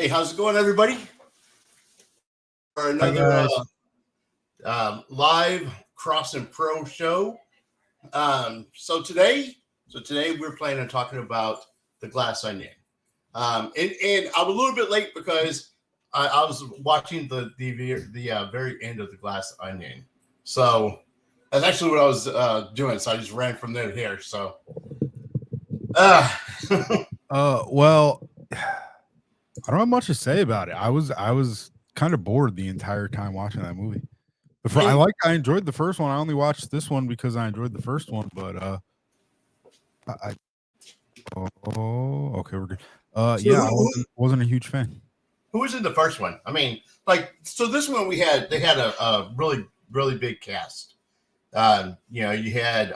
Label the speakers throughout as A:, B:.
A: Hey, how's it going, everybody? For
B: Hi
A: another
B: guys.
A: live Cross and Pro show. So today we're planning on talking about the Glass Onion. And I'm a little bit late because I was watching the very end of the Glass Onion. So that's actually what I was doing. So I just ran from there to here. So, uh,
B: Well, I don't have much to say about it. I was kind of bored the entire time watching that movie. I enjoyed the first one. I only watched this one because I enjoyed the first one, but I okay, we're good.
A: so
B: Yeah, I wasn't a huge fan.
A: who was in the first one? I mean, so this one they had a really really big cast. You had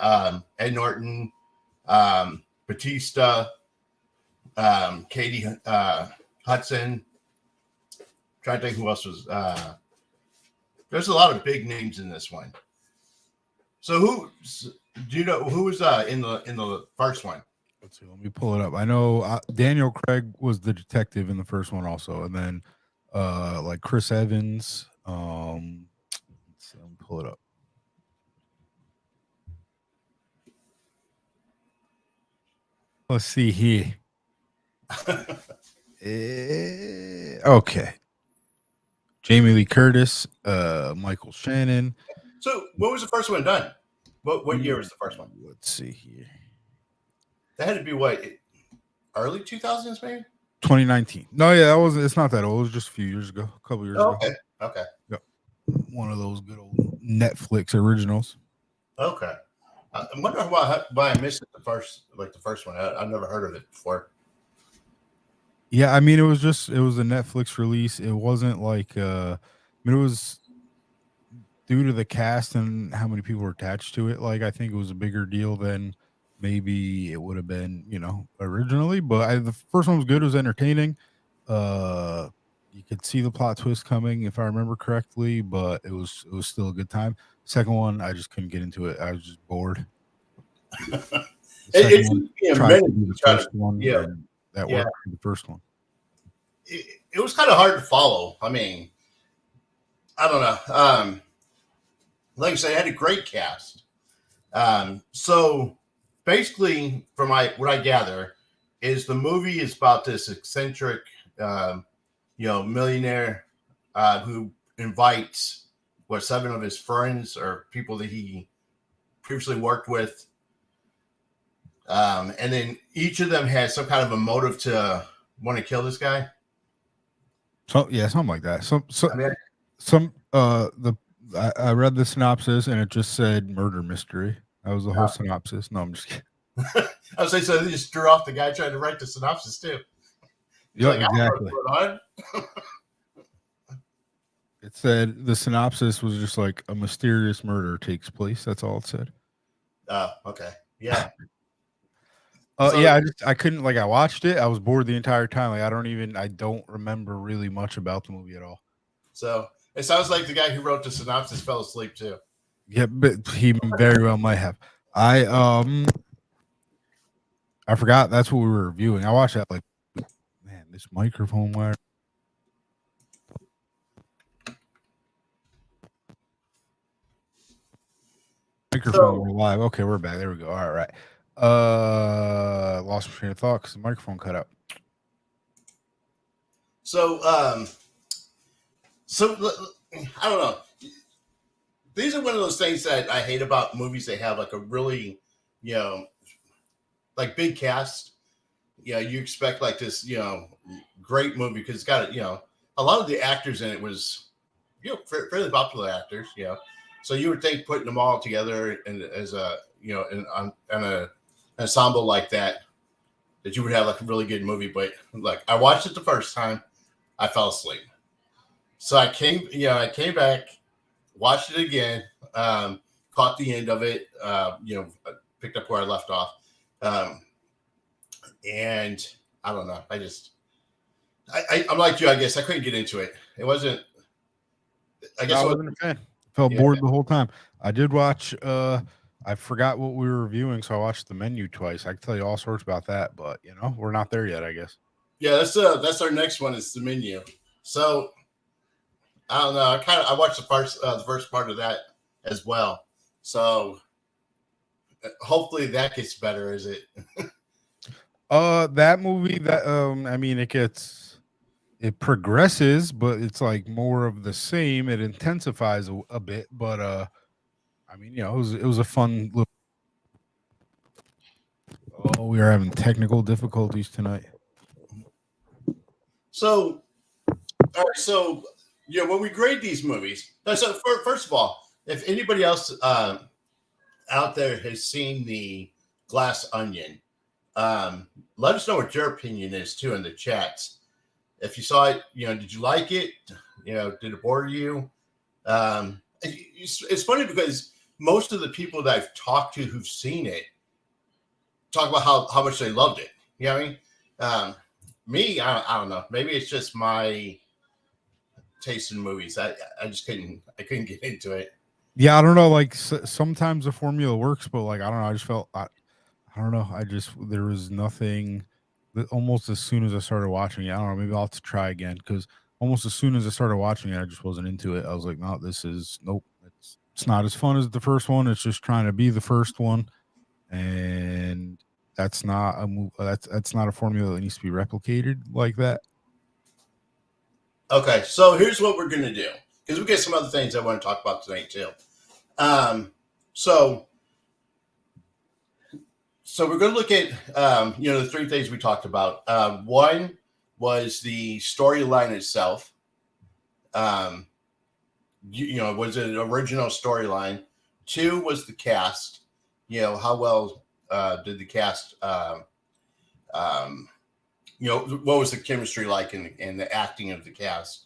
A: Ed Norton, Batista, Katie Hudson. Trying to think who else was. There's a lot of big names in this one. So do you know who was in the first one?
B: Let's see. Let me pull it up. I know Daniel Craig was the detective in the first one also, and then like Chris Evans. Let's see, let me pull it up. Let's see here. Okay. Jamie Lee Curtis, Michael Shannon.
A: So when was the first one done? What year was the first one?
B: Let's see here.
A: That had to be what, early 2000s, maybe?
B: 2019. No, yeah, it's not that old. It was just a few years ago, a couple years ago.
A: Okay.
B: Yep. One of those good old Netflix originals.
A: Okay. I wonder why I missed it the first one. I've never heard of it before.
B: Yeah, I mean, it was a Netflix release. It wasn't like it was due to the cast and how many people were attached to it. Like, I think it was a bigger deal than maybe it would have been, originally. But the first one was good. It was entertaining. You could see the plot twist coming, if I remember correctly, but it was still a good time. Second one, I just couldn't get into it. I was just bored.
A: It's tried to do the first one,
B: yeah, that worked for the first one.
A: It was kind of hard to follow. I mean, I don't know. Like I said, it had a great cast. So basically, from what I gather, is the movie is about this eccentric, millionaire who invites 7 of his friends or people that he previously worked with, and then each of them has some kind of a motive to want to kill this guy.
B: So yeah, something like that. I read the synopsis and it just said murder mystery. That was the whole synopsis. No, I'm just kidding.
A: I was saying, so they just drew off the guy trying to write the synopsis too.
B: Yeah, exactly. It said the synopsis was just like a mysterious murder takes place. That's all it said.
A: Okay. Yeah.
B: I couldn't, I watched it. I was bored the entire time. I don't remember really much about the movie at all.
A: So it sounds like the guy who wrote the synopsis fell asleep too.
B: Yeah, but he very well might have. I forgot that's what we were reviewing. I watched that man, this microphone wire. Microphone, we're live. Okay, we're back. There we go. All right. Lost my train of thought because the microphone cut out.
A: So I don't know. These are one of those things that I hate about movies. They have a really, big cast. Yeah, you expect this, great movie because it's got a lot of the actors in it was, fairly popular actors. So you would think putting them all together and as a, in an ensemble like that you would have a really good movie. But I watched it the first time, I fell asleep. So I came back, watched it again, caught the end of it, picked up where I left off. And I don't know. I'm like you, I guess. I couldn't get into it. It wasn't, I wasn't a fan.
B: Felt bored the whole time. I did watch, I forgot what we were reviewing, so I watched The Menu twice. I can tell you all sorts about that, but we're not there yet, I guess.
A: Yeah, that's our next one is the menu. So I don't know. I watched the first part of that as well. So hopefully that gets better. Is it?
B: That movie that I mean it progresses, but it's like more of the same. It intensifies a bit, but I mean, it was a fun little. Oh, we are having technical difficulties tonight.
A: So all right. So when we grade these movies, so first of all, if anybody else out there has seen the Glass Onion, let us know what your opinion is too in the chats. If you saw it, did you like it? Did it bore you? It's funny because most of the people that I've talked to who've seen it talk about how much they loved it. You know what I mean? Me, I don't know. Maybe it's just my taste in movies. I just couldn't get into it.
B: Yeah, I don't know. Like sometimes the formula works, but like I don't know. I just felt I don't know. There was nothing. That almost as soon as I started watching it, I don't know. Maybe I'll have to try again because almost as soon as I started watching it, I just wasn't into it. I was like, no, nope. It's not as fun as the first one. It's just trying to be the first one, and that's not a move. That's not a formula that needs to be replicated like that.
A: Okay, so here's what we're gonna do because we got some other things I want to talk about tonight too. So we're going to look at the three things we talked about. One was the storyline itself. Was it an original storyline? Two was the cast. How well did the cast? What was the chemistry like and the acting of the cast?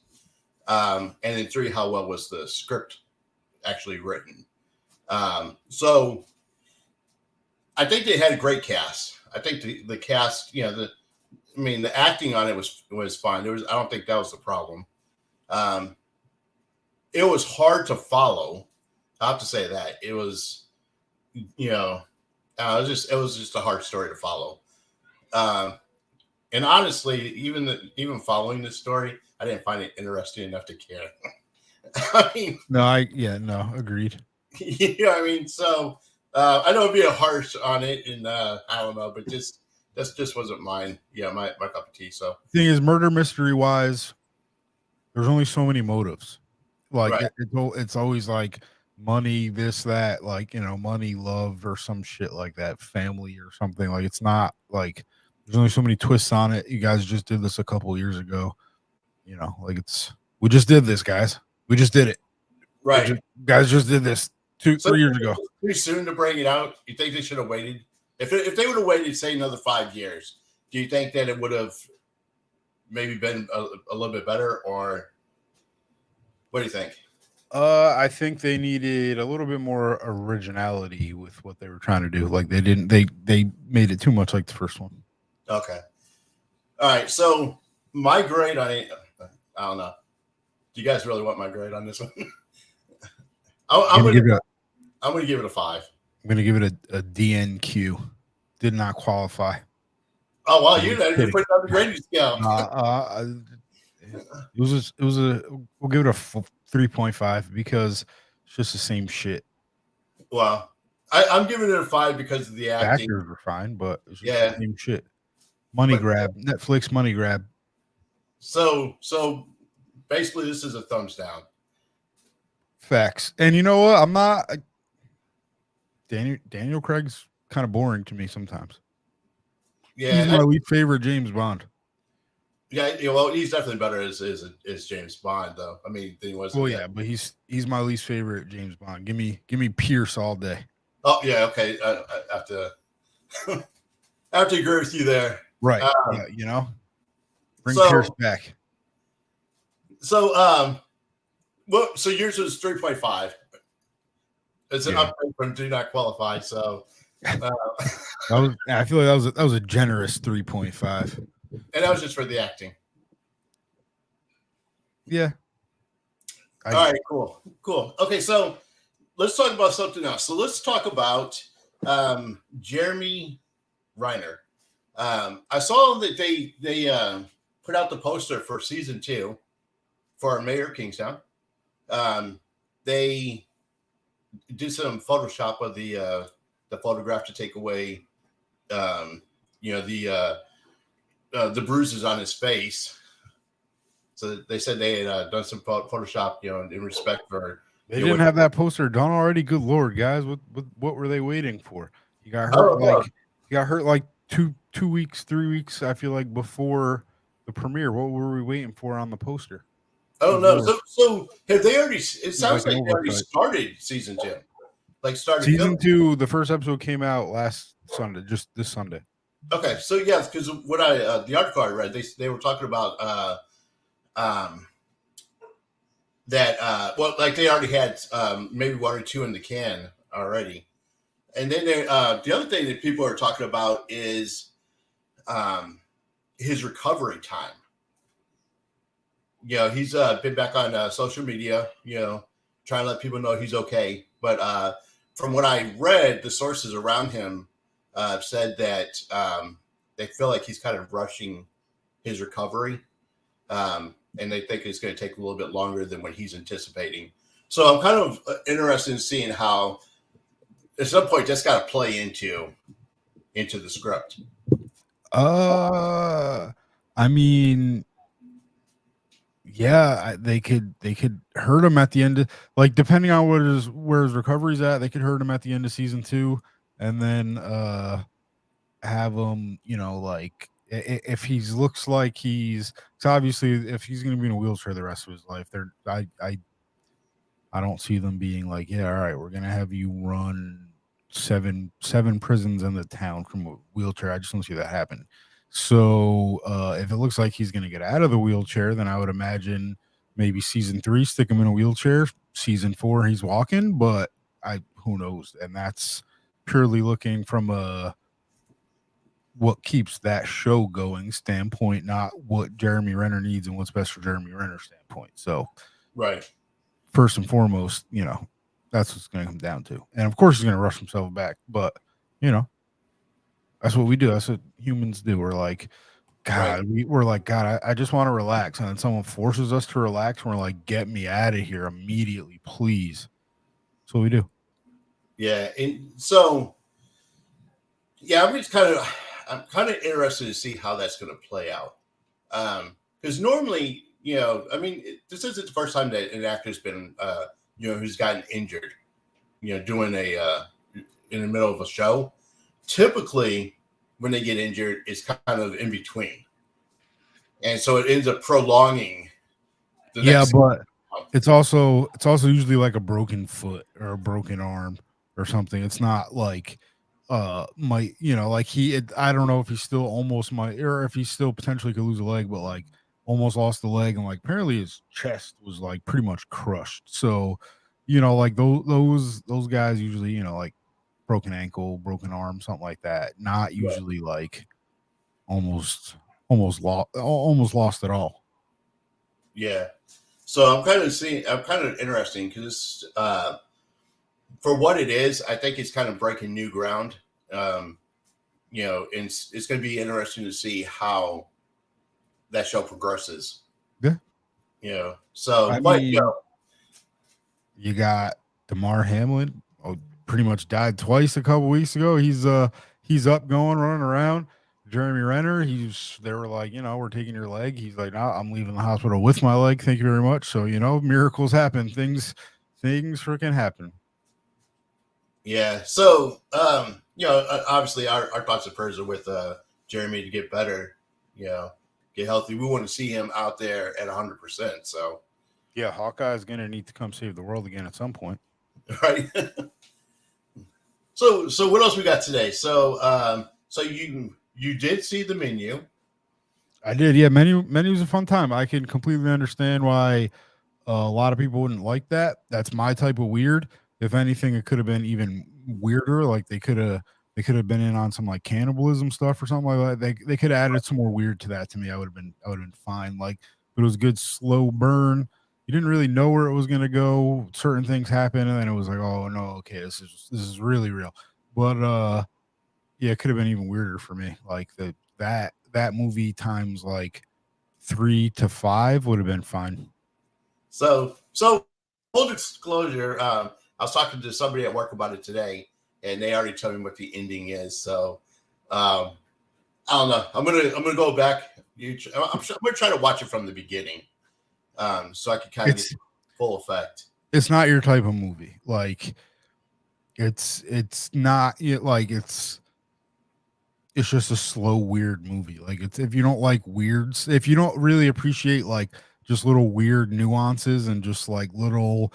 A: And then three, how well was the script actually written? So I think they had a great cast. I think the cast, the acting on it was fine. I don't think that was the problem. It was hard to follow. I have to say that it was, it was just a hard story to follow. And honestly, even following this story, I didn't find it interesting enough to care. I mean,
B: no, agreed.
A: I mean, so I know it'd be a harsh on it, and I don't know, but that just wasn't mine. Yeah, my cup of tea. So
B: the thing is, murder mystery wise, there's only so many motives. Like
A: right.
B: it's always like money, this, that, like money, love, or some shit like that, family or something. Like it's not like there's only so many twists on it. You guys just did this a couple of years ago. We just did this, guys. We just did it.
A: Right.
B: Guys just did this 3 years ago.
A: Too soon to bring it out. You think they should have waited? If they would have waited, say another 5 years, do you think that it would have maybe been a little bit better, or what do you think?
B: I think they needed a little bit more originality with what they were trying to do. Like they made it too much like the first one.
A: Okay. All right. So my grade on it, I don't know. Do you guys really want my grade on this one? I'm going to give it a 5.
B: I'm going to give it a DNQ. Did not qualify.
A: Oh, well, you're putting it on the grading scale.
B: We'll give it a 3.5 because it's just the same shit.
A: Well, I'm giving it a 5 because of the acting.
B: Actors were fine, but it's just the same shit. Grab. Netflix money grab.
A: So basically this is a thumbs down.
B: Facts. And you know what? I'm not Daniel Craig's kind of boring to me sometimes.
A: Yeah.
B: He's my least favorite James Bond.
A: Yeah, well, he's definitely better as James Bond, though. I mean, he was.
B: Well, yeah, but he's my least favorite James Bond. Give me Pierce all day.
A: Oh yeah, okay. I have to agree with you there.
B: Right. Bring Pierce back.
A: So so yours was 3.5. It's an upgrade from do not qualify. So
B: I feel like that was a generous 3.5.
A: And that was just for the acting.
B: Yeah.
A: All right, cool. Okay, so let's talk about something else. So let's talk about Jeremy Renner. I saw that they put out the poster for season 2 for Mayor Kingstown. They did some Photoshop of the photograph to take away, the bruises on his face. So they said they had done some Photoshop, in respect for.
B: They didn't have that poster done already. Good Lord, guys, what were they waiting for? You got hurt like 2 weeks, 3 weeks. I feel like before the premiere. What were we waiting for on the poster?
A: Oh no! So have they already? It sounds like they already started season 2. Like started
B: season 2. The first episode came out last Sunday, just this Sunday.
A: Okay, so yeah, because what the article I read, they were talking about that like they already had maybe 1 or 2 in the can already, and then the other thing that people are talking about is his recovery time. He's been back on social media, trying to let people know he's okay. But from what I read, the sources around him said that they feel like he's kind of rushing his recovery, and they think it's going to take a little bit longer than what he's anticipating. So I'm kind of interested in seeing how, at some point, that's got to play into the script.
B: I mean, yeah, they could hurt him at the end, like depending on where his recovery's at. They could hurt him at the end of season 2, and then have him, like if he looks like he's, because obviously if he's going to be in a wheelchair the rest of his life, I don't see them being like, yeah, all right, we're going to have you run seven prisons in the town from a wheelchair. I just don't see that happen. So if it looks like he's going to get out of the wheelchair, then I would imagine maybe season 3 stick him in a wheelchair. Season 4 he's walking, but who knows? And that's purely looking from a what keeps that show going standpoint, not what Jeremy Renner needs and what's best for Jeremy Renner standpoint. So,
A: right,
B: first and foremost, that's what's going to come down to. And of course, he's going to rush himself back, but that's what we do. That's what humans do. We're like, God, right. We're like, God, I just want to relax. And then someone forces us to relax. And we're like, get me out of here immediately, please. That's what we do.
A: Yeah. And so, yeah, I'm kind of interested to see how that's going to play out. Because normally, this isn't the first time that an actor's been, who's gotten injured, doing in the middle of a show. Typically, when they get injured, it's kind of in between, and so it ends up prolonging.
B: But it's also usually like a broken foot or a broken arm or something. It's not like I don't know if he still almost might, or if he still potentially could lose a leg, but like almost lost the leg, and like apparently his chest was like pretty much crushed. So, like those guys usually, like broken ankle, broken arm, something like that. Not usually like almost lost it all.
A: Yeah. So I'm kind of interesting because for what it is, I think it's kind of breaking new ground. And it's going to be interesting to see how that show progresses.
B: Yeah.
A: So
B: you got Damar Hamlin. Pretty much died twice a couple weeks ago. He's up going, running around. Jeremy Renner, they were like, we're taking your leg. He's like, no, I'm leaving the hospital with my leg. Thank you very much. So, miracles happen. Things freaking happen.
A: Yeah. So, obviously our thoughts and prayers are with Jeremy to get better, get healthy. We want to see him out there at 100%. So,
B: yeah, Hawkeye is going to need to come save the world again at some point.
A: Right. So what else we got today? So you did see the menu.
B: I did, yeah. Menu was a fun time. I can completely understand why a lot of people wouldn't like that. That's my type of weird. If anything, it could have been even weirder. Like they could have been in on some like cannibalism stuff or something like that. They could have added some more weird to that to me. I would have been fine. Like, but it was a good slow burn. You didn't really know where it was going to go. Certain things happen, and then it was like, oh no, okay, this is really real. But Yeah, it could have been even weirder for me. Like that movie times like 3 to 5 would have been fine.
A: So full disclosure, I was talking to somebody at work about it today, and they already told me what the ending is. So I don't know. I'm gonna go back. I'm gonna try to watch it from the beginning, so I can kind of get full effect.
B: It's not your type of movie. Like it's not like it's just a slow weird movie. Like it's if you don't like weirds, if you don't really appreciate like just little weird nuances and just like little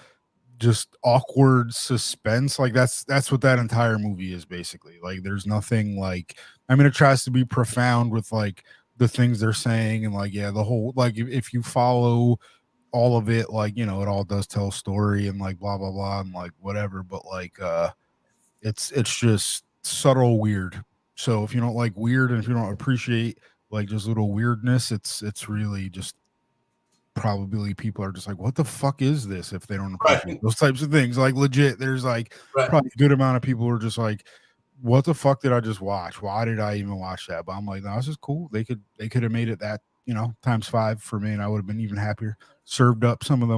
B: just awkward suspense, like that's what that entire movie is basically. Like there's nothing like, I mean, it tries to be profound with like the things they're saying and like, yeah, the whole like if you follow all of it, like, you know, it all does tell a story and like blah blah blah and like whatever, but like it's just subtle weird. So if you don't like weird and if you don't appreciate like just little weirdness, it's really just probably people are just like, what the fuck is this, if they don't appreciate those types of things. Like legit, there's like probably a good amount of people who are just like, what the fuck did I just watch? Why did I even watch that? But I'm like, no, this is cool. They could have made it that, you know, times 5 for me, and I would have been even happier. Served up some of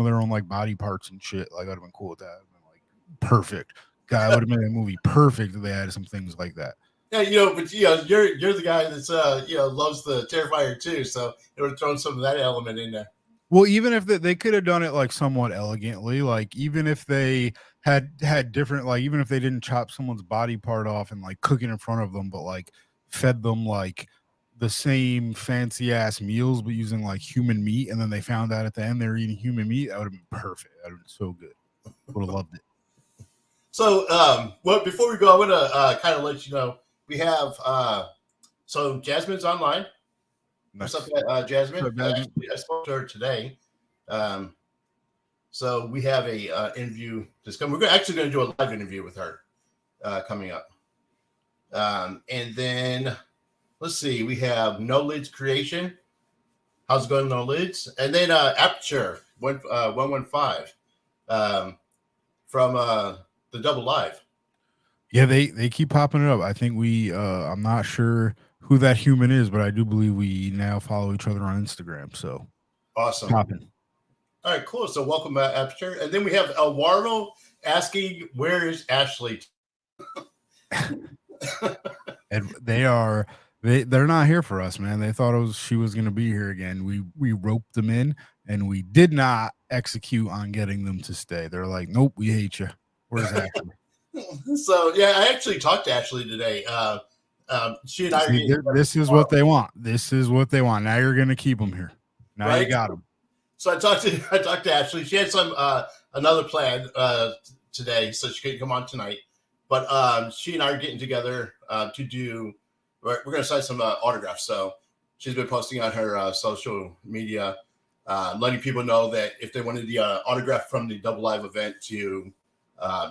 B: their own like body parts and shit. Like I'd have been cool with that. I'd been like, perfect. God, I would have made that movie perfect if they had some things like that.
A: Yeah, you know, but you know, you're the guy that's you know, loves the Terrifier too, so it would have thrown some of that element in there.
B: Well, even if they could have done it like somewhat elegantly, like even if they had different, like even if they didn't chop someone's body part off and like cook it in front of them, but like fed them like the same fancy ass meals, but using like human meat, and then they found out at the end they were eating human meat, that would have been perfect. That would have been so good. Would have loved it.
A: So, well, before we go, I'm gonna kind of let you know we have so Jasmine's online.
B: Nice.
A: What's up, Jasmine?
B: What's up, Jasmine?
A: I spoke to her today. So we have a interview that's coming. We're actually going to do a live interview with her coming up. And then let's see, we have No Lids Creation. How's it going, No Lids? And then Aperture 115 from the Double Live.
B: Yeah, they keep popping it up. I think I'm not sure who that human is, but I do believe we now follow each other on Instagram. So
A: awesome.
B: Popping.
A: All right, cool. So welcome back, Aperture. And then we have Eduardo asking, where is Ashley?
B: And they're not here for us, man. They thought she was going to be here again. We roped them in, and we did not execute on getting them to stay. They're like, nope, we hate you. Where's Ashley?
A: So yeah, I actually talked to Ashley today. She and I.
B: This is what they want. This is what they want. Now you're going to keep them here. Now right? You got them.
A: So I talked to Ashley. She had some another plan today, so she couldn't come on tonight. But she and I are getting together to do. We're going to sign some autographs. So she's been posting on her social media, letting people know that if they wanted the autograph from the Double Live event, to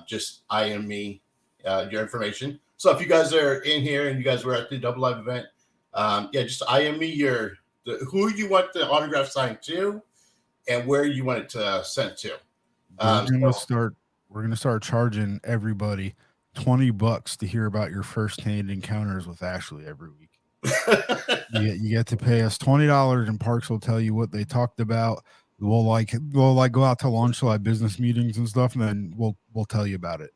A: just IM me your information. So if you guys are in here and you guys were at the Double Live event, yeah, just IM me who you want the autograph signed to, and where you want it to sent to.
B: We're gonna start charging everybody $20 to hear about your first-hand encounters with Ashley every week. you get to pay us $20, and Parks will tell you what they talked about. We'll go out to lunch, like business meetings and stuff, and then we'll tell you about it.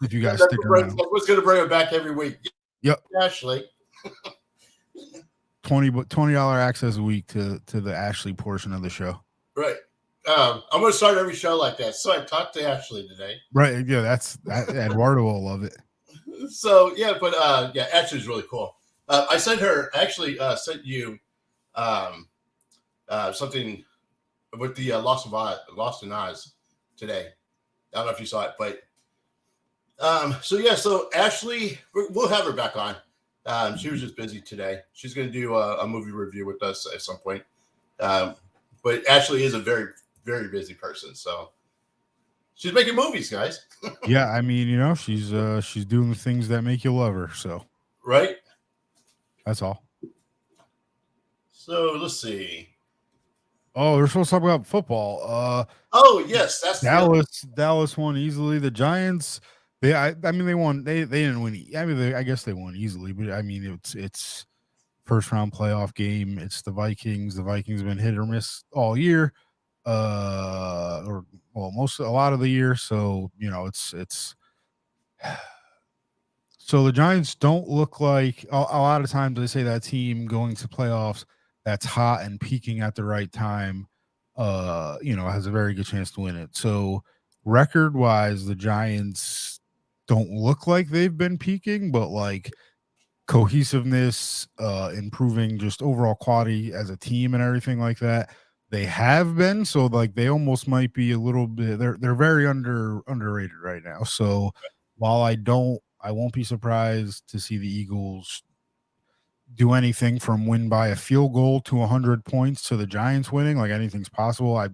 B: If you guys stick around,
A: what's going to bring it back every week?
B: Yep,
A: Ashley.
B: $20 access a week to the Ashley portion of the show.
A: Right. I'm going to start every show like that. So I talked to Ashley today.
B: Right. Yeah, Eduardo will love it.
A: So yeah, but yeah, Ashley's really cool. I sent sent you something with the Lost in Oz today. I don't know if you saw it, but so Ashley, we'll have her back on. She was just busy today. She's going to do a movie review with us at some point. But Ashley is a very, very busy person, so she's making movies, guys.
B: Yeah, I mean, you know, she's doing the things that make you love her. So
A: right,
B: that's all.
A: So let's see.
B: Oh, we're supposed to talk about football.
A: Oh yes, that's
B: Dallas won easily. The Giants I mean, they won. They didn't win. I mean, I guess they won easily, but I mean, it's first round playoff game. It's the Vikings. The Vikings have been hit or miss all year, or well, a lot of the year. So it's so the Giants don't look like a lot of times they say that team going to playoffs that's hot and peaking at the right time, has a very good chance to win it. So record wise, the Giants don't look like they've been peaking, but like cohesiveness, improving just overall quality as a team and everything like that. They have been, so like they almost might be a little bit. They're very underrated right now. So while I won't be surprised to see the Eagles do anything from win by a field goal to 100 points to the Giants winning. Like anything's possible. I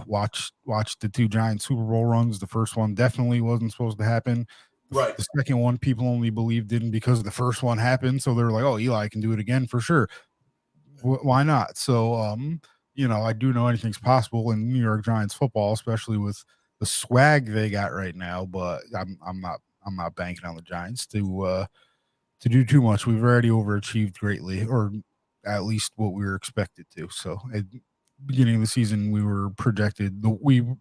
B: watch the two Giants Super Bowl runs. The first one definitely wasn't supposed to happen.
A: Right.
B: The second one, people only believed in because the first one happened. So they're like, oh, Eli can do it again for sure. Why not? So, I do know anything's possible in New York Giants football, especially with the swag they got right now. But I'm not banking on the Giants to do too much. We've already overachieved greatly, or at least what we were expected to. So at the beginning of the season, we were projected.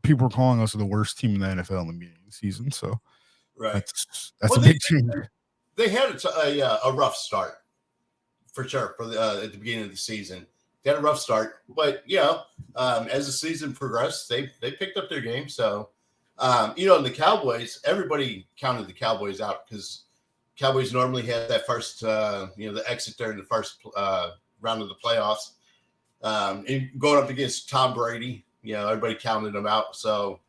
B: People were calling us the worst team in the NFL in the beginning of the season. So
A: Right.
B: that's a big change.
A: They had a rough start for sure for at the beginning of the season. They had a rough start, but as the season progressed, they picked up their game. So and the Cowboys, everybody counted the Cowboys out because Cowboys normally have that first the exit there in the first round of the playoffs. And going up against Tom Brady, everybody counted them out. So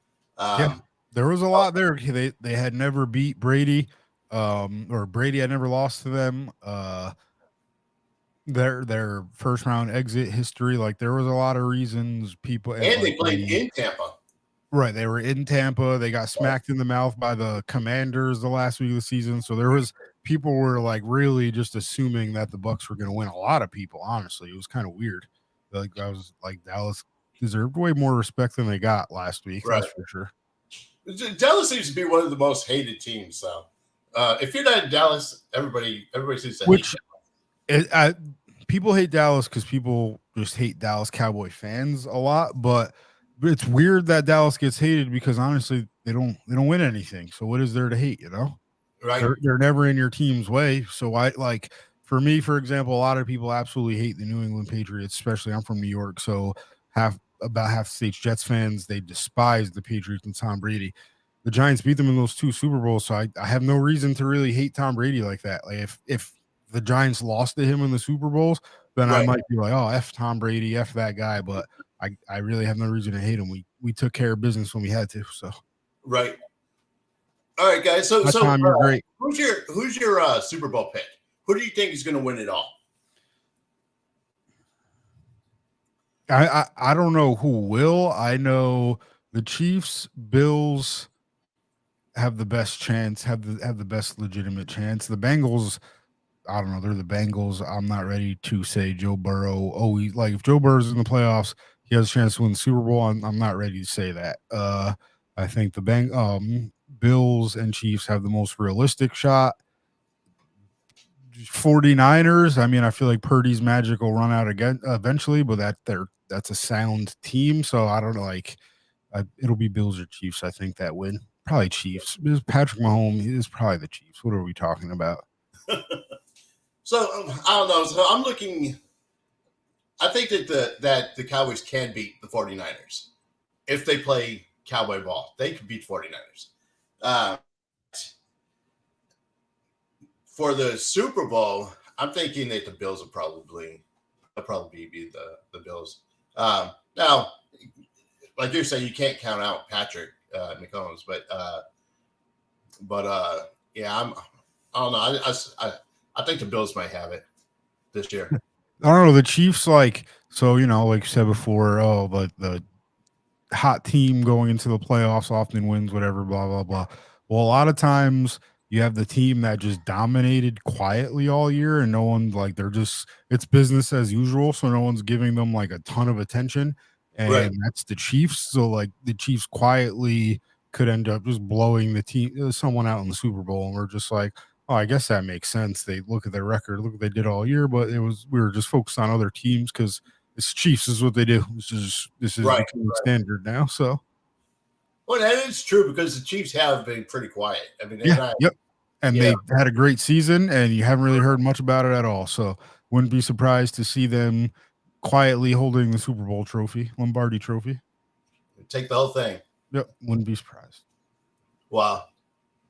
B: there was a lot there. They had never beat Brady, or Brady had never lost to them. Their first round exit history, like there was a lot of reasons people
A: and they played in Tampa.
B: Right, they were in Tampa. They got smacked in the mouth by the Commanders the last week of the season. So there was people were like really just assuming that the Bucs were going to win. A lot of people, honestly, it was kind of weird. Like I was like Dallas deserved way more respect than they got last week.
A: Right.
B: That's for sure.
A: Dallas seems to be one of the most hated teams. So if you're not in Dallas, everybody seems to hate
B: Dallas. People hate Dallas because people just hate Dallas Cowboy fans a lot, but it's weird that Dallas gets hated because honestly they don't win anything. So what is there to hate?
A: Right?
B: They're never in your team's way. So I like, for me, for example, a lot of people absolutely hate the New England Patriots, especially I'm from New York, so about half the state's Jets fans, they despise the Patriots and Tom Brady. The Giants beat them in those two Super Bowls, so I have no reason to really hate Tom Brady like that. Like if the Giants lost to him in the Super Bowls, then I might be like, oh, F Tom Brady, F that guy. But I really have no reason to hate him. We took care of business when we had to. So
A: right. All right, guys. So
B: Tom, you're great.
A: Who's your Super Bowl pick? Who do you think is going to win it all?
B: I don't know who will. I know the Chiefs, Bills have the best chance, have the best legitimate chance. The Bengals, I don't know. They're the Bengals. I'm not ready to say Joe Burrow. Oh, if Joe Burrow's in the playoffs, he has a chance to win the Super Bowl. I'm not ready to say that. I think the Bills and Chiefs have the most realistic shot. 49ers, I mean, I feel like Purdy's magic will run out again eventually, but that's a sound team. So I don't know, it'll be Bills or Chiefs. I think that win. Probably Chiefs. Patrick Mahomes is probably the Chiefs. What are we talking about?
A: So I don't know. So I'm looking. I think that the Cowboys can beat the 49ers if they play Cowboy ball. They can beat 49ers. For the Super Bowl, I'm thinking that the Bills will probably be the Bills. Now, like you're saying, you can't count out Patrick Mahomes, but yeah, I don't know. I think the Bills might have it this year.
B: I don't know. The Chiefs, like you said before, the hot team going into the playoffs often wins, whatever, blah, blah, blah. Well, a lot of times you have the team that just dominated quietly all year and no one, it's business as usual. So no one's giving them a ton of attention. And That's the Chiefs. So the Chiefs quietly could end up just blowing the team, someone out in the Super Bowl, and we're just like, oh, I guess that makes sense. They look at their record, look what they did all year, but we were just focused on other teams because it's Chiefs is what they do. This is
A: Right,
B: becoming standard now. So,
A: well, that is true because the Chiefs have been pretty quiet. I mean, they're
B: yeah,
A: not.
B: yep. And
A: Yeah.
B: they had a great season, and you haven't really heard much about it at all. So, wouldn't be surprised to see them quietly holding the Super Bowl trophy, Lombardi trophy.
A: Take the whole thing.
B: Yep, wouldn't be surprised.
A: Wow.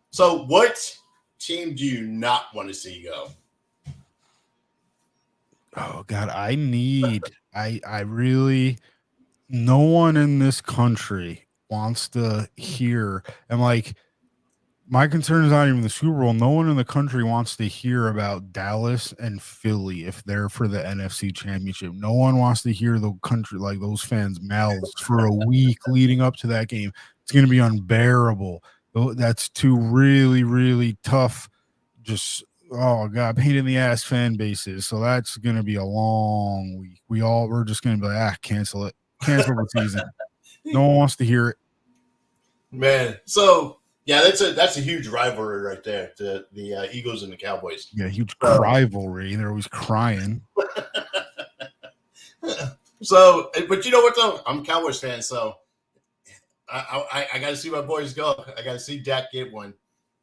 A: So, what team do you not want to see go?
B: Oh God, I really, no one in this country wants to hear, and like, my concern is not even the Super Bowl. No one in the country wants to hear about Dallas and Philly if they're for the NFC Championship. No one wants to hear the country, like those fans' mouths for a week leading up to that game. It's going to be unbearable. That's two really, really tough, just, oh God, pain in the ass fan bases. So that's going to be a long week. We're just going to be like, cancel it. Cancel the season. No one wants to hear it.
A: Man, so yeah, that's a huge rivalry right there. The Eagles and the Cowboys.
B: Yeah, huge rivalry. They're always crying.
A: So, but you know what though? I'm a Cowboys fan, so I got to see my boys go. I got to see Dak get one.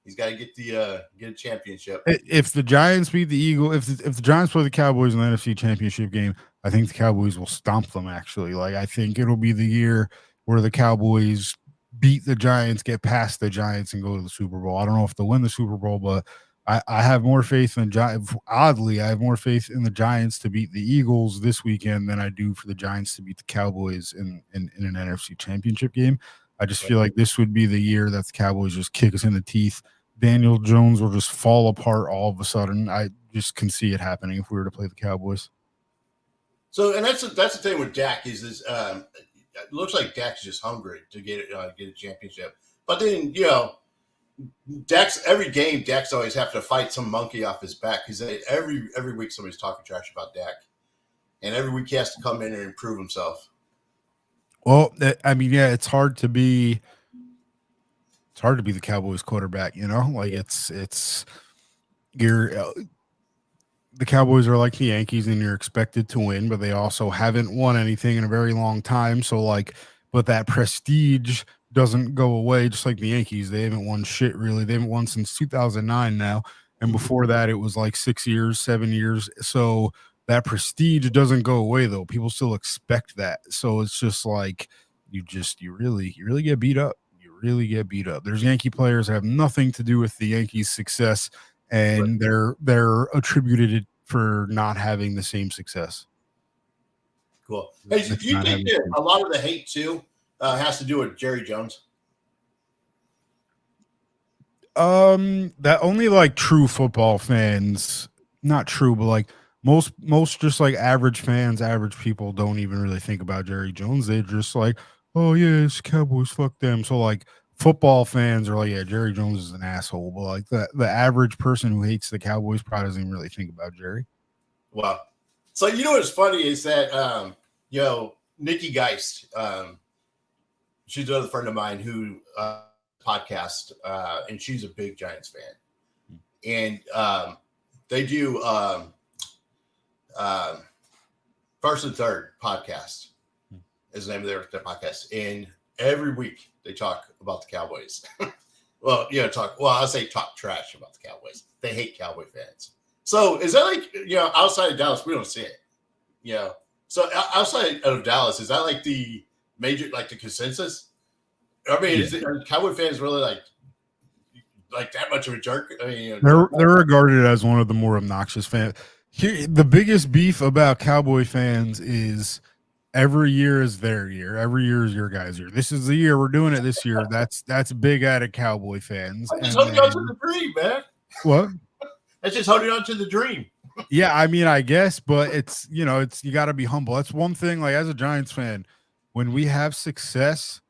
A: He's got to get a championship.
B: If the Giants beat the Eagles, if the Giants play the Cowboys in the NFC Championship game, I think the Cowboys will stomp them. Actually, like I think it'll be the year where the Cowboys beat the Giants, get past the Giants, and go to the Super Bowl. I don't know if they'll win the Super Bowl, but I have more faith in oddly, I have more faith in the Giants to beat the Eagles this weekend than I do for the Giants to beat the Cowboys in an NFC Championship game. I just feel like this would be the year that the Cowboys just kick us in the teeth. Daniel Jones will just fall apart all of a sudden. I just can see it happening if we were to play the Cowboys.
A: So, and that's the thing with Dak is this. It looks like Dak's just hungry to get a championship. But then, every game, Dak's always have to fight some monkey off his back because every week somebody's talking trash about Dak. And every week he has to come in and improve himself.
B: Well, I mean, yeah, it's hard to be the Cowboys quarterback, like the Cowboys are like the Yankees and you're expected to win, but they also haven't won anything in a very long time. So but that prestige doesn't go away, just like the Yankees. They haven't won shit really. They haven't won since 2009 now. And before that, it was like 6 years, 7 years. So that prestige doesn't go away though. People still expect that. So it's just like, you really get beat up. You really get beat up. There's Yankee players that have nothing to do with the Yankees' success, and they're attributed it for not having the same success.
A: Cool. Hey, do you think that a lot of the hate too has to do with Jerry Jones?
B: That only like true football fans, not true, but like most just like average fans, average people don't even really think about Jerry Jones. They're just like, oh yeah, it's Cowboys, fuck them. So like football fans are like, yeah, Jerry Jones is an asshole. But like the average person who hates the Cowboys probably doesn't even really think about Jerry.
A: Wow. So what's funny is that Nikki Geist, she's another friend of mine who podcast, and she's a big Giants fan. And they do First and Third podcast is the name of their podcast. And every week they talk about the Cowboys. I'll say talk trash about the Cowboys. They hate Cowboy fans. So is that like, outside of Dallas, we don't see it. So outside of Dallas, is that like the major, like the consensus? I mean, are Cowboy fans really like that much of a jerk? I mean,
B: they're regarded as one of the more obnoxious fans. Here, the biggest beef about Cowboy fans is every year is their year. Every year is your guys' year. This is the year we're doing it this year. That's big at it, Cowboy fans.
A: Just holding on to the dream, man.
B: What?
A: That's just holding on to the dream.
B: Yeah, I mean, I guess, but it's you got to be humble. That's one thing. Like as a Giants fan, when we have success,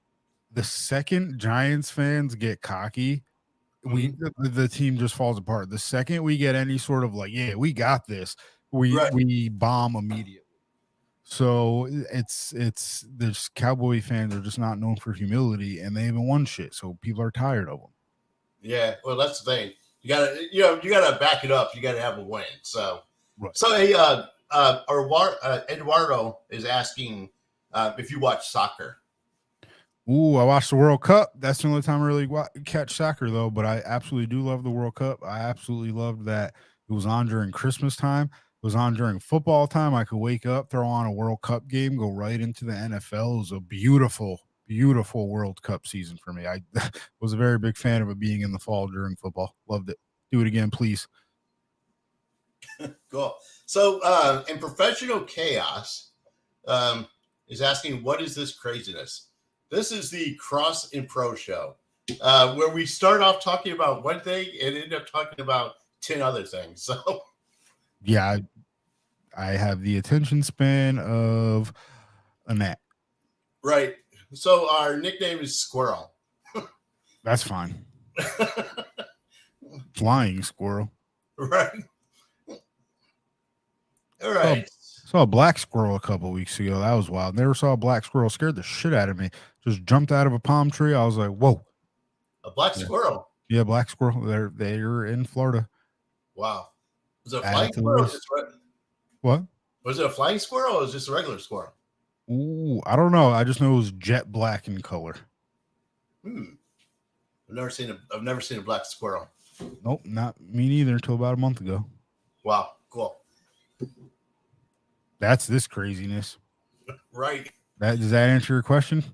B: the second Giants fans get cocky, the team just falls apart. The second we get any sort of like, yeah, we got this, we bomb immediately. So it's this Cowboy fans are just not known for humility, and they haven't won shit. So people are tired of them.
A: Yeah, well, that's the thing. You gotta, you gotta back it up. You gotta have a win. So,
B: Right.
A: so hey, Eduardo is asking if you watch soccer.
B: Ooh, I watched the World Cup. That's the only time I really catch soccer, though. But I absolutely do love the World Cup. I absolutely loved that it was on during Christmas time. It was on during football time. I could wake up, throw on a World Cup game, go right into the NFL. It was a beautiful, beautiful World Cup season for me. I was a very big fan of it being in the fall during football. Loved it. Do it again, please.
A: Cool. So, in Professional Chaos, is asking, what is this craziness? This is the Cross and Pro show, where we start off talking about one thing and end up talking about 10 other things. So,
B: yeah, I have the attention span of a gnat.
A: Right. So, our nickname is Squirrel.
B: That's fine. Flying squirrel.
A: Right. All right.
B: Saw a black squirrel a couple weeks ago. That was wild. Never saw a black squirrel. Scared the shit out of me. Just jumped out of a palm tree. I was like, whoa.
A: A black squirrel.
B: Yeah, black squirrel. They're in Florida.
A: Wow. Was it a flying squirrel?
B: What?
A: Was it a flying squirrel or was it just a regular squirrel?
B: Ooh, I don't know. I just know it was jet black in color.
A: I've never seen a black squirrel.
B: Nope, not me neither until about a month ago.
A: Wow, cool.
B: That's this craziness.
A: Right.
B: Does that answer your question?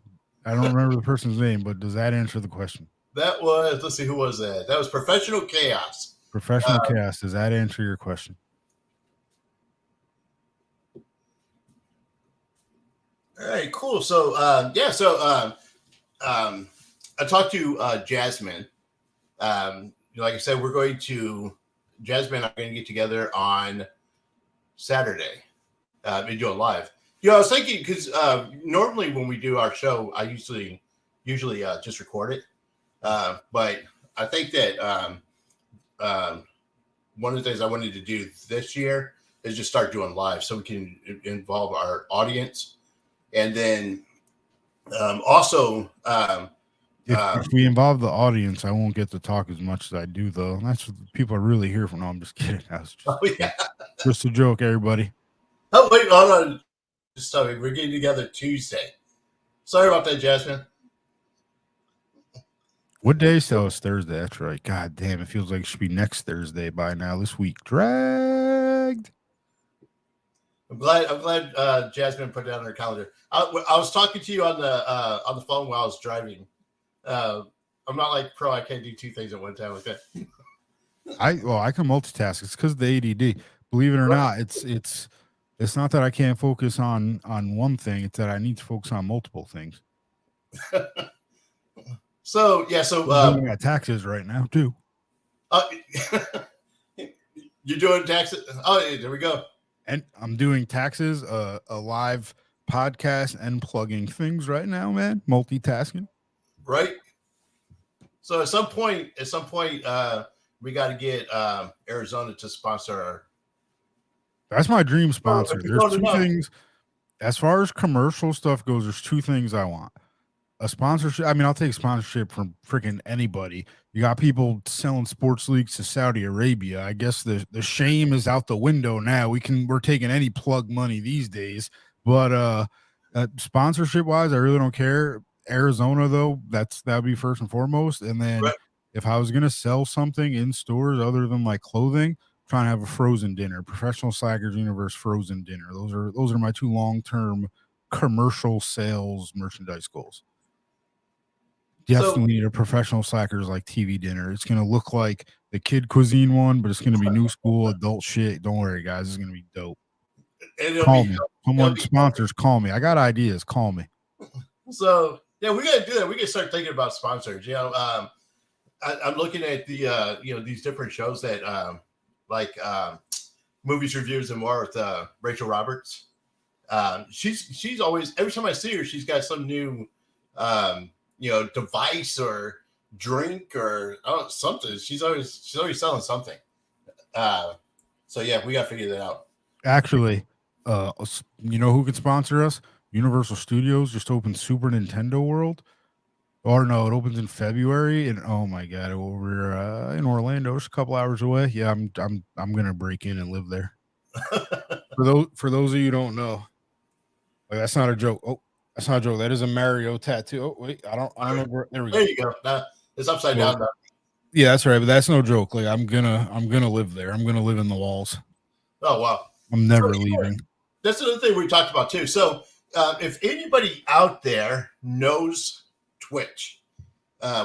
B: I don't remember the person's name, but does that answer the question?
A: That was, let's see, who was that? That was Professional Chaos.
B: Professional Chaos. Does that answer your question?
A: All right, cool. So, I talked to Jasmine. Like I said, Jasmine and I are going to get together on Saturday. We do it live. I was thinking because normally when we do our show, I usually just record it. But I think that one of the things I wanted to do this year is just start doing live so we can involve our audience. And then also,
B: if we involve the audience, I won't get to talk as much as I do, though. That's what people are really here for. No, I'm just kidding. Just a joke, everybody.
A: Oh, wait, hold on. Sorry, we're getting together Tuesday. Sorry about that, Jasmine.
B: What day? So it's Thursday. That's right. God damn, it feels like it should be next Thursday by now. This week dragged.
A: I'm glad Jasmine put it on her calendar. I was talking to you on the phone while I was driving. I'm not like Pro. I can't do two things at one time like that.
B: I can multitask. It's because of the ADD. Believe it or not, it's not that I can't focus on one thing. It's that I need to focus on multiple things.
A: So
B: I'm doing taxes right now too.
A: You're doing taxes. Oh, there we go.
B: And I'm doing taxes, a live podcast, and plugging things right now, man. Multitasking.
A: Right. So at some point, we got to get Arizona to sponsor our.
B: That's my dream sponsor. There's two things. As far as commercial stuff goes, there's two things I want. A sponsorship. I mean, I'll take sponsorship from freaking anybody. You got people selling sports leagues to Saudi Arabia. I guess the shame is out the window now. We're taking any plug money these days. But sponsorship wise, I really don't care. Arizona though, that'd be first and foremost. And then if I was gonna sell something in stores other than like clothing, trying to have a Frozen dinner, Professional Slackers Universe Frozen dinner. Those are my two long-term commercial sales merchandise goals. Definitely need a Professional Slackers like TV dinner. It's gonna look like the kid cuisine one, but it's gonna be new school adult shit. Don't worry, guys, it's gonna be dope. Call me. Someone sponsors, call me. I got ideas. Call me.
A: So yeah, we gotta do that. We gotta start thinking about sponsors. I'm looking at the these different shows that movies reviews and more with Rachel Roberts. She's always, every time I see her, she's got some new device or drink or something. She's always selling something. So yeah, we gotta figure that out.
B: Actually, You know who could sponsor us? Universal Studios just opened Super Nintendo World. Or no, it opens in February, and oh my god, over in Orlando, just a couple hours away. Yeah, I'm gonna break in and live there. For those of you who don't know, like, that's not a joke. Oh, that's not a joke. That is a Mario tattoo. Oh wait, I don't know. There we go.
A: There you go. It's upside down now.
B: Yeah, that's right. But that's no joke. Like, I'm gonna live there. I'm gonna live in the walls.
A: Oh wow.
B: I'm never leaving.
A: That's another thing we talked about too. So if anybody out there knows Twitch,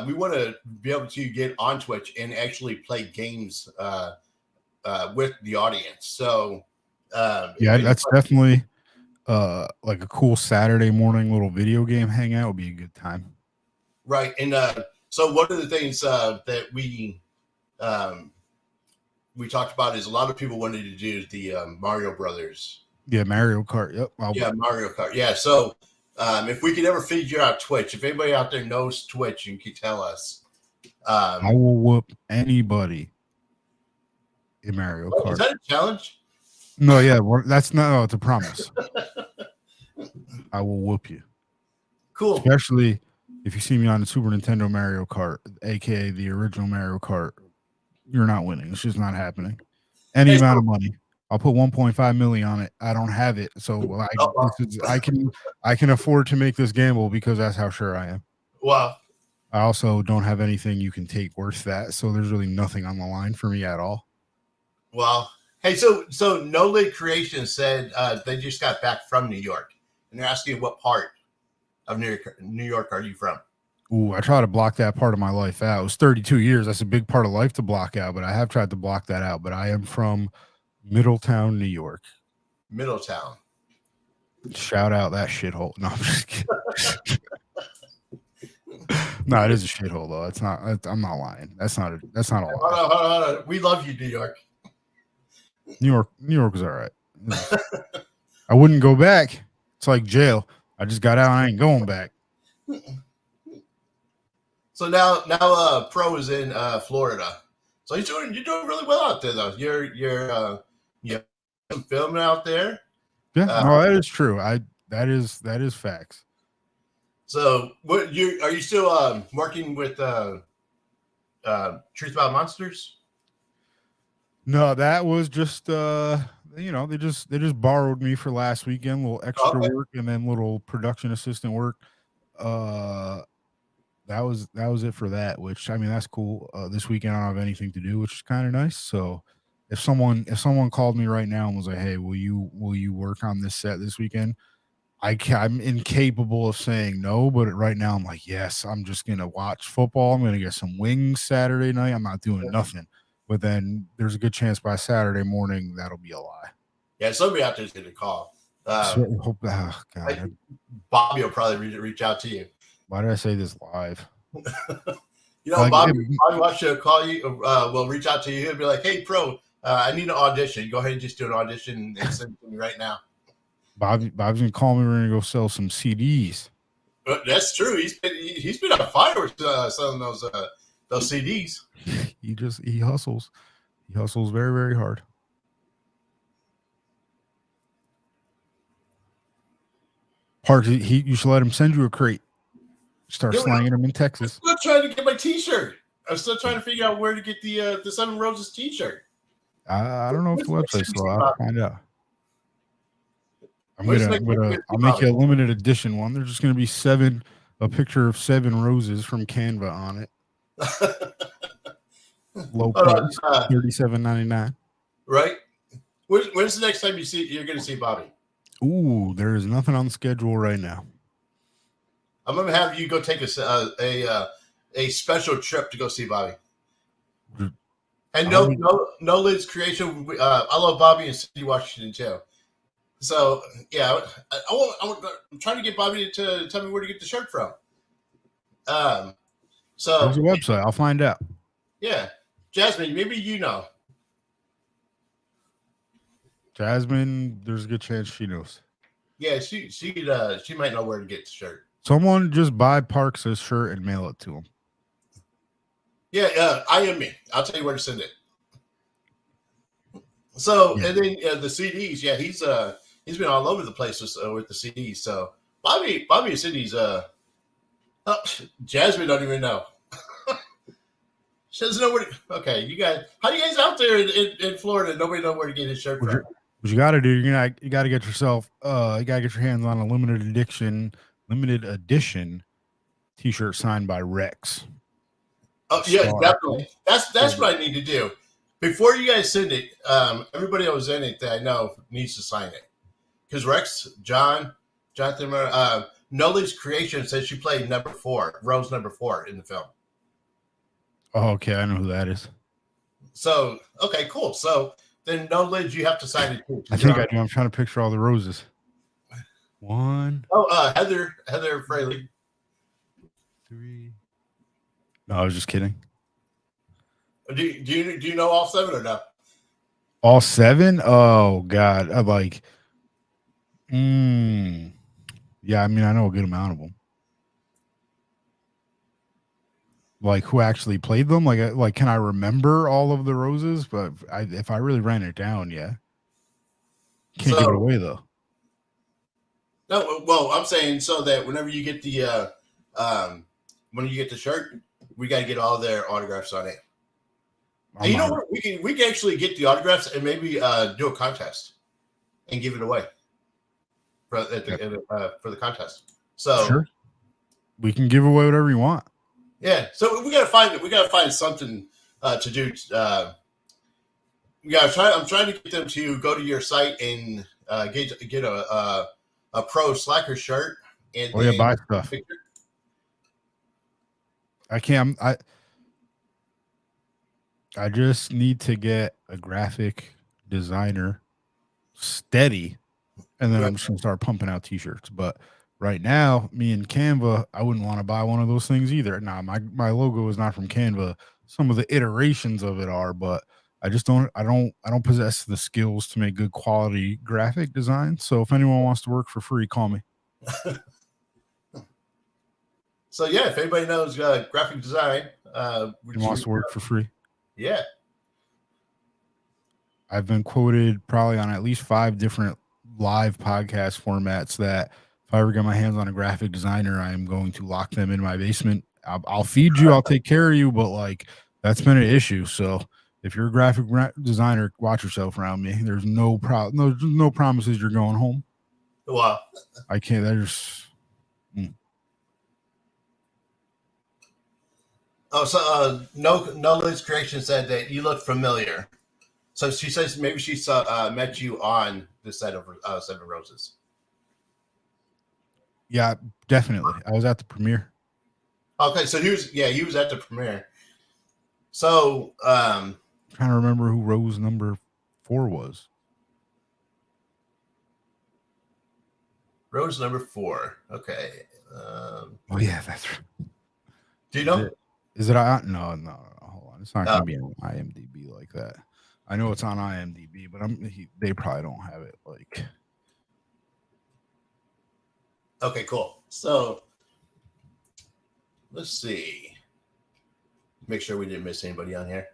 A: we want to be able to get on Twitch and actually play games with the audience. So
B: yeah, that's definitely like a cool Saturday morning little video game hangout would be a good time.
A: Right. And so one of the things that we talked about is a lot of people wanted to do the Mario Brothers.
B: Yeah, Mario Kart. Yep.
A: Mario Kart. Yeah. So if we could ever figure out Twitch, if anybody out there knows Twitch and can tell us,
B: I will whoop anybody in Mario Kart.
A: Is that a challenge?
B: No, yeah, that's not. No, it's a promise. I will whoop you.
A: Cool.
B: Especially if you see me on the Super Nintendo Mario Kart, aka the original Mario Kart. You're not winning. It's just not happening. Any amount of money. I'll put 1.5 million on it. I don't have it, so I can afford to make this gamble because that's how sure I am.
A: Wow.
B: I also don't have anything you can take worth that, so there's really nothing on the line for me at all.
A: Well, hey, so No Lid Creation said they just got back from New York, and they're asking what part of New York are you from?
B: Ooh, I try to block that part of my life out. It was 32 years. That's a big part of life to block out, but I have tried to block that out. But I am from Middletown, New York.
A: Middletown.
B: Shout out that shithole. No, I'm just kidding. No, it is a shithole though. It's not. I'm not lying. That's not a lie.
A: Hold on. We love you, New York.
B: New York was all right. I wouldn't go back. It's like jail. I just got out. I ain't going back.
A: So now Pro is in Florida. So you're doing really well out there though. You're filming out there.
B: Yeah, no, that is true. That is facts.
A: So are you still working with Truth About Monsters?
B: No, that was just they just borrowed me for last weekend, a little extra work and then little production assistant work. That was it for that, which I mean that's cool. This weekend I don't have anything to do, which is kind of nice. So if someone called me right now and was like, "Hey, will you work on this set this weekend?" I'm incapable of saying no, but right now I'm like, yes, I'm just gonna watch football. I'm gonna get some wings Saturday night. I'm not doing nothing. But then there's a good chance by Saturday morning that'll be a lie.
A: Yeah, somebody out there's gonna call.
B: God.
A: Bobby will probably reach out to you.
B: Why did I say this live?
A: Bobby wants to call you. Will reach out to you. He'll be like, "Hey, Pro, I need an audition. Go ahead and just do an audition and send it to me right now."
B: Bob's gonna call me. We're gonna go sell some CDs.
A: That's true. He's been on fire with selling those CDs.
B: He hustles. He hustles very, very hard. Parks, you should let him send you a crate. Start slanging them in Texas.
A: I'm still trying to get my T-shirt. I'm still trying to figure out where to get the Seven Roses T-shirt.
B: I don't know if the website's still out. I'll find out. I'll make you a limited edition one. There's just gonna be a picture of 7 roses from Canva on it. Low price, $37.99.
A: Right. When's the next time you're gonna see Bobby?
B: Ooh, there is nothing on the schedule right now.
A: I'm gonna have you go take a special trip to go see Bobby. And no Lid's Creation. I love Bobby in City, Washington too. So yeah, I'm trying to get Bobby to tell me where to get the shirt from. So
B: there's a website. I'll find out.
A: Yeah, Jasmine, maybe you know.
B: Jasmine, there's a good chance she knows.
A: Yeah, she might know where to get the shirt.
B: Someone just buy Parks' shirt and mail it to him.
A: Yeah, I am me. I'll tell you where to send it. So and then the CDs. Yeah, he's been all over the place with the CDs. So Bobby Cindy's Jasmine don't even know. She doesn't know where. Okay, you guys, how you guys out there in Florida? Nobody know where to get his shirt from.
B: What you got to do, you got to get yourself, you got to get your hands on a limited edition T-shirt signed by Rex.
A: Oh yeah, definitely. That's what I need to do. Before you guys send it, everybody that was in it that I know needs to sign it. Because Rex, Jonathan, Noli's creation says she played Rose number 4 in the film.
B: Oh, okay, I know who that is.
A: So, okay, cool. So then No Lids, you have to sign it too.
B: I think I do. I'm trying to picture all the roses. One.
A: Oh, Heather Fraley.
B: 3. No, I was just kidding.
A: Do you know all 7 or no?
B: All 7? Oh God, I'm like, yeah. I mean, I know a good amount of them. Like who actually played them? Like, can I remember all of the roses? But if I really ran it down, yeah. Can't give it away though.
A: No, well, I'm saying so that whenever you get the shirt, we got to get all their autographs on it. And you know what? We can actually get the autographs and maybe do a contest and give it away for the contest. So
B: sure, we can give away whatever you want.
A: Yeah, so we gotta find something to do. I'm trying to get them to go to your site and get a pro Slacker shirt and
B: buy stuff. Picture. I can't. I just need to get a graphic designer steady, and then I'm just gonna start pumping out T-shirts. But right now, me and Canva, I wouldn't want to buy one of those things either. Now, my logo is not from Canva. Some of the iterations of it are, but I just don't possess the skills to make good quality graphic design. So if anyone wants to work for free, call me.
A: So yeah, if anybody knows graphic design,
B: wants to work for free.
A: Yeah.
B: I've been quoted probably on at least 5 different live podcast formats that if I ever get my hands on a graphic designer, I am going to lock them in my basement. I'll feed you. I'll take care of you. But like, that's been an issue. So if you're a graphic designer, watch yourself around me. There's no promises you're going home.
A: Wow.
B: I can't. There's.
A: Oh, so No Liz Creation said that you look familiar. So she says maybe she met you on the set of 7 Roses.
B: Yeah, definitely. I was at the premiere.
A: Okay, so he was at the premiere. So
B: trying to remember who Rose number 4 was.
A: Rose number 4. Okay.
B: Oh yeah, that's right.
A: Do you know?
B: Is it on? No. Hold on. It's not going to be on IMDb like that. I know it's on IMDb, but they probably don't have it like.
A: Okay, cool. So let's see. Make sure we didn't miss anybody on here.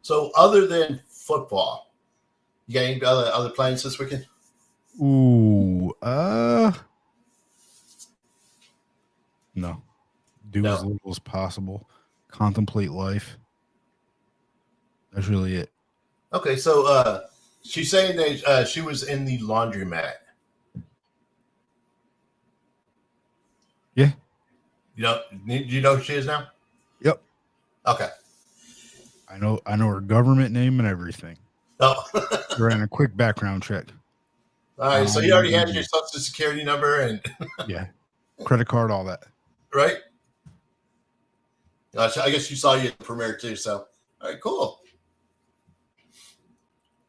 A: So other than football, you got any other plans this weekend?
B: Ooh, no. Do as little as possible. Contemplate life. That's really it.
A: Okay, so she's saying that she was in the laundromat.
B: Yeah.
A: Do you know who she is now?
B: Yep.
A: Okay.
B: I know her government name and everything.
A: Oh.
B: Ran a quick background check.
A: All right, so you already had your social security number and
B: yeah, credit card, all that.
A: Right. I guess you saw you at the premiere too. So, all right, cool.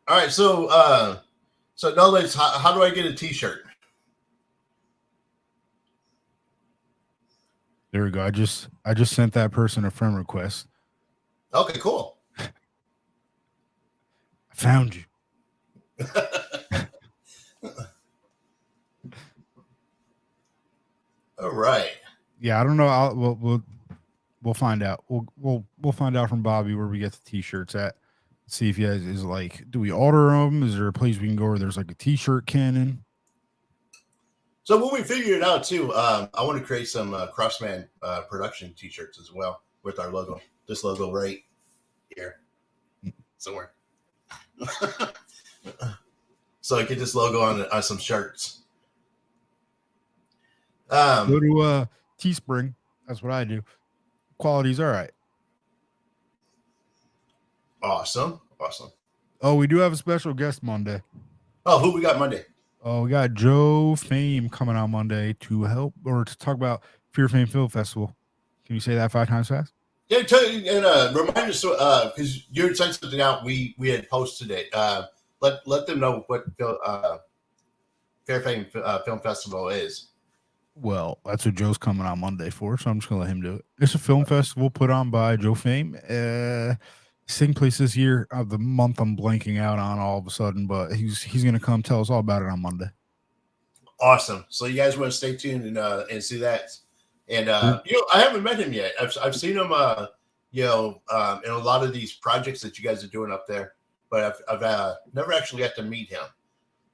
A: All right, so no, ladies, how do I get a T-shirt?
B: There we go. I just sent that person a friend request.
A: Okay, cool.
B: I found you.
A: All right.
B: Yeah, I don't know. We'll find out. We'll find out from Bobby where we get the t-shirts at. See if he has is like, do we order them? Is there a place we can go where there's like a t-shirt cannon?
A: So when we figure it out too, I want to create some Crossman production T-shirts as well with our logo. This logo right here, somewhere. So I get this logo on some shirts.
B: Go to Teespring. That's what I do. Quality's all right.
A: Awesome.
B: Oh, we do have a special guest Monday.
A: Oh, who we got Monday?
B: Oh, we got Joe Fame coming out Monday to help or to talk about Fear Fame Film Festival. Can you say that 5 times fast?
A: Yeah, and remind us because you sent something out. We had posted it. Let them know what Fair Fame Film Festival is.
B: Well, that's what Joe's coming on Monday for, so I'm just gonna let him do it. It's a film festival put on by Joe Fame. Same place this year of the month I'm blanking out on all of a sudden, but he's gonna come tell us all about it on Monday.
A: Awesome. So you guys want to stay tuned and see that. And I haven't met him yet. I've seen him in a lot of these projects that you guys are doing up there, but I've never actually got to meet him.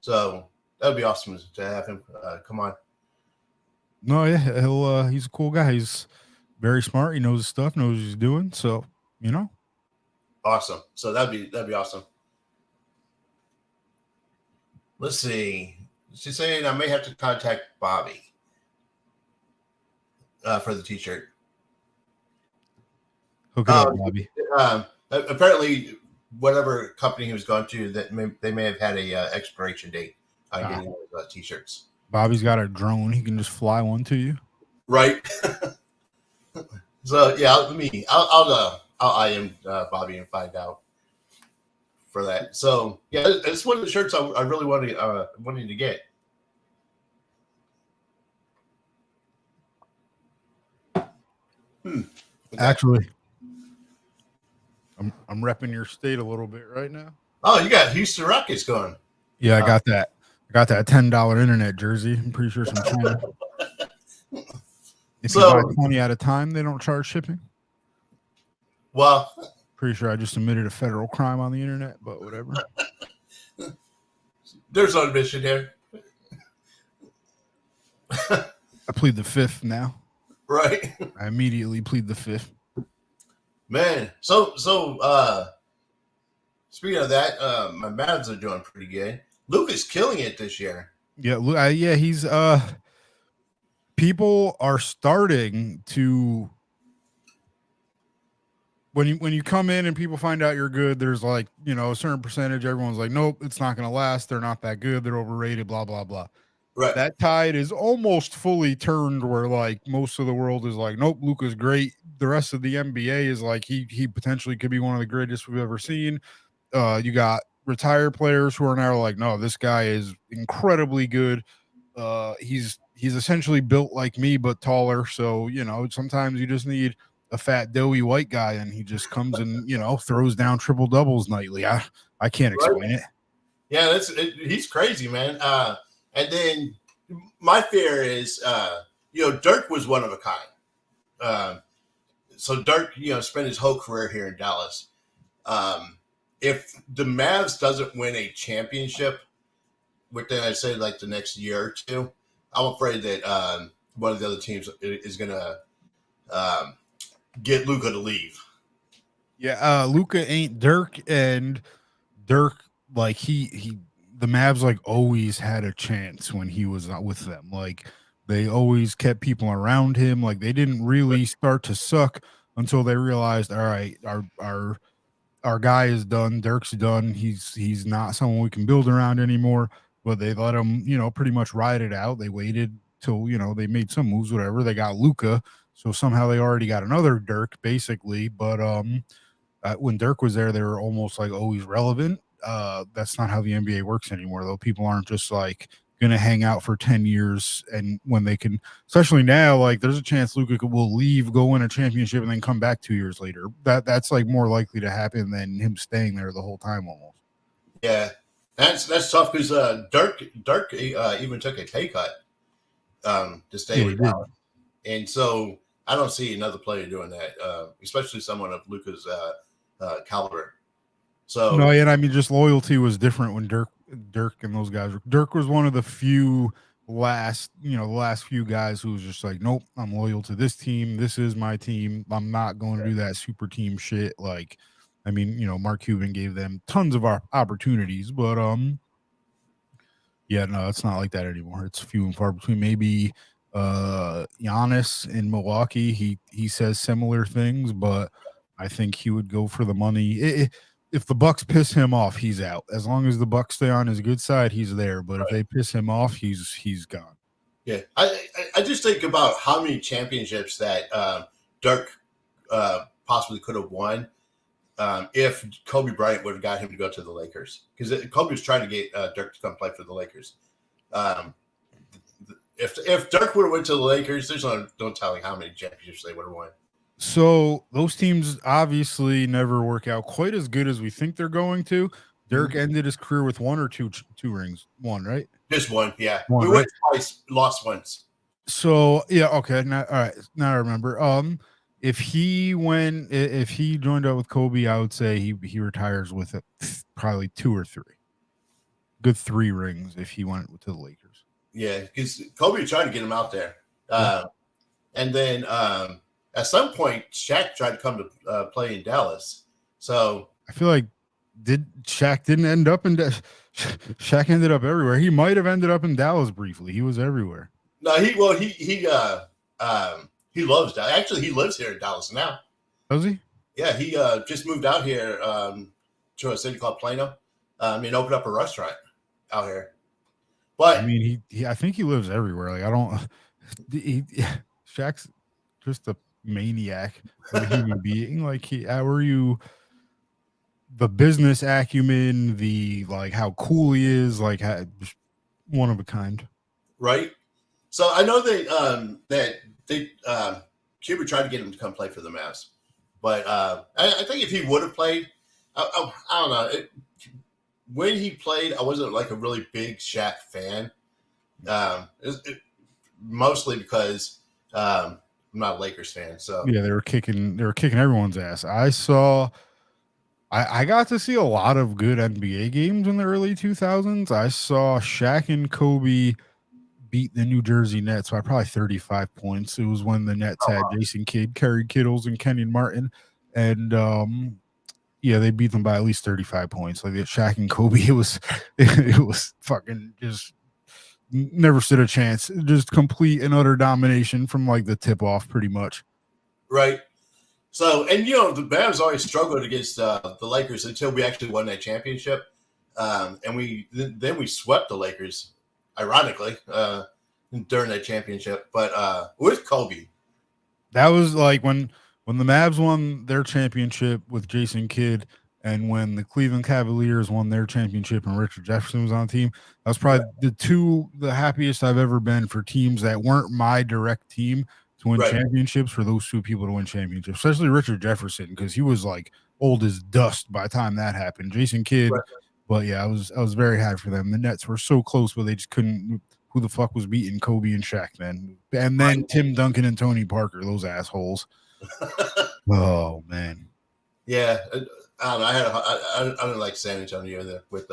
A: So that would be awesome to have him come on.
B: No, yeah, he's a cool guy. He's very smart. He knows his stuff, knows what he's doing. So,
A: Awesome. So that'd be awesome. Let's see. She's saying I may have to contact Bobby for the T-shirt.
B: Hook it up, Bobby.
A: Apparently, whatever company he was going to, they may have had a expiration date on getting those T-shirts.
B: Bobby's got a drone. He can just fly one to you.
A: Right. So yeah, I'll IM Bobby and find out for that. So yeah, it's one of the shirts I really wanted to get.
B: Actually, I'm repping your state a little bit right now.
A: Oh, you got Houston Rockets going.
B: Yeah, I got that. I got that $10 internet jersey. I'm pretty sure some China. If you buy 20 at a time, they don't charge shipping.
A: Well,
B: pretty sure I just committed a federal crime on the internet, but whatever.
A: There's no admission here.
B: I plead the fifth now.
A: Right.
B: I immediately plead the fifth.
A: Man, so speaking of that, my Mavs are doing pretty good. Luke is killing it this year.
B: Yeah, he's people are starting to when you come in and people find out you're good, there's like, a certain percentage, everyone's like, nope, it's not going to last. They're not that good. They're overrated, blah, blah, blah.
A: Right.
B: That tide is almost fully turned where like most of the world is like, nope, Luka's great. The rest of the NBA is like, he potentially could be one of the greatest we've ever seen. You got retired players who are now like, no, this guy is incredibly good. He's essentially built like me, but taller. So, sometimes you just need a fat, doughy white guy, and he just comes and, throws down triple doubles nightly. I can't explain it.
A: Yeah, he's crazy, man. And then my fear is, Dirk was one of a kind. So Dirk, spent his whole career here in Dallas. If the Mavs doesn't win a championship within, I'd say, like the next year or two, I'm afraid that one of the other teams is going to get Luka to leave.
B: Yeah, Luka ain't Dirk, and Dirk, like the Mavs like always had a chance when he was with them. Like they always kept people around him. Like they didn't really start to suck until they realized, all right, our guy is done. Dirk's done. He's not someone we can build around anymore. But they let him, pretty much ride it out. They waited till, they made some moves, whatever. They got Luka. So somehow they already got another Dirk, basically. But when Dirk was there, they were almost like always relevant. That's not how the NBA works anymore, though. People aren't just like going to hang out for 10 years. And when they can, especially now, like there's a chance Luka will leave, go win a championship, and then come back 2 years later. That's like more likely to happen than him staying there the whole time almost.
A: Yeah, that's tough because Dirk even took a pay cut to stay with Dallas. And so I don't see another player doing that, especially someone of Luka's caliber. So
B: No, and I mean, just loyalty was different when Dirk and those guys. Dirk was one of the few last few guys who was just like, nope, I'm loyal to this team. This is my team. I'm not going to do that super team shit. Like, I mean, Mark Cuban gave them tons of opportunities, but yeah, no, it's not like that anymore. It's few and far between. Maybe Giannis in Milwaukee, he says similar things, but I think he would go for the money. If the Bucks piss him off, he's out. As long as the Bucks stay on his good side, he's there. But if they piss him off, he's gone.
A: Yeah, I just think about how many championships that Dirk possibly could have won if Kobe Bryant would have got him to go to the Lakers, because Kobe was trying to get Dirk to come play for the Lakers. If Dirk would have went to the Lakers, there's no telling how many championships they would have won.
B: So those teams obviously never work out quite as good as we think they're going to. Dirk ended his career with one or two rings. One, right?
A: Just one, yeah.
B: One,
A: we went twice, lost once.
B: So yeah, okay. Now, all right. Now I remember. If he joined up with Kobe, I would say he retires with probably 2 or 3. Good 3 rings if he went to the Lakers.
A: Yeah, because Kobe tried to get him out there, and then at some point Shaq tried to come to play in Dallas. So
B: I feel like Shaq ended up everywhere. He might have ended up in Dallas briefly. He was everywhere.
A: No, he loves Dallas. Actually, he lives here in Dallas now.
B: Does he?
A: Yeah, he just moved out here to a city called Plano, and opened up a restaurant out here. But
B: I mean, I think he lives everywhere. Like, I don't. Shaq's just a maniac of a human being. Like, how are you? The business acumen, how cool he is, just one of a kind.
A: Right. So I know that Cuba tried to get him to come play for the Mavs, but I think if he would have played, I don't know. When he played, I wasn't like a really big Shaq fan. Mostly because I'm not a Lakers fan. So
B: yeah, they were kicking everyone's ass. I got to see a lot of good NBA games in the early 2000s. I saw Shaq and Kobe beat the New Jersey Nets by probably 35 points. It was when the Nets had Jason Kidd, Kerry Kittles, and Kenyon Martin, and yeah, they beat them by at least 35 points. Like Shaq and Kobe, it was fucking just never stood a chance. Just complete and utter domination from like the tip off, pretty much.
A: Right. So, and the Mavs always struggled against the Lakers until we actually won that championship, and we swept the Lakers, ironically, during that championship. But with Kobe,
B: that was like when the Mavs won their championship with Jason Kidd, and when the Cleveland Cavaliers won their championship and Richard Jefferson was on the team. That was probably the happiest I've ever been for teams that weren't my direct team to win championships, for those 2 people to win championships, especially Richard Jefferson, because he was like old as dust by the time that happened. Jason Kidd, but yeah, I was very happy for them. The Nets were so close, but they just couldn't. Who the fuck was beating Kobe and Shaq then? And then Tim Duncan and Tony Parker, those assholes. Oh man.
A: Yeah, I don't know. I don't like San Antonio there with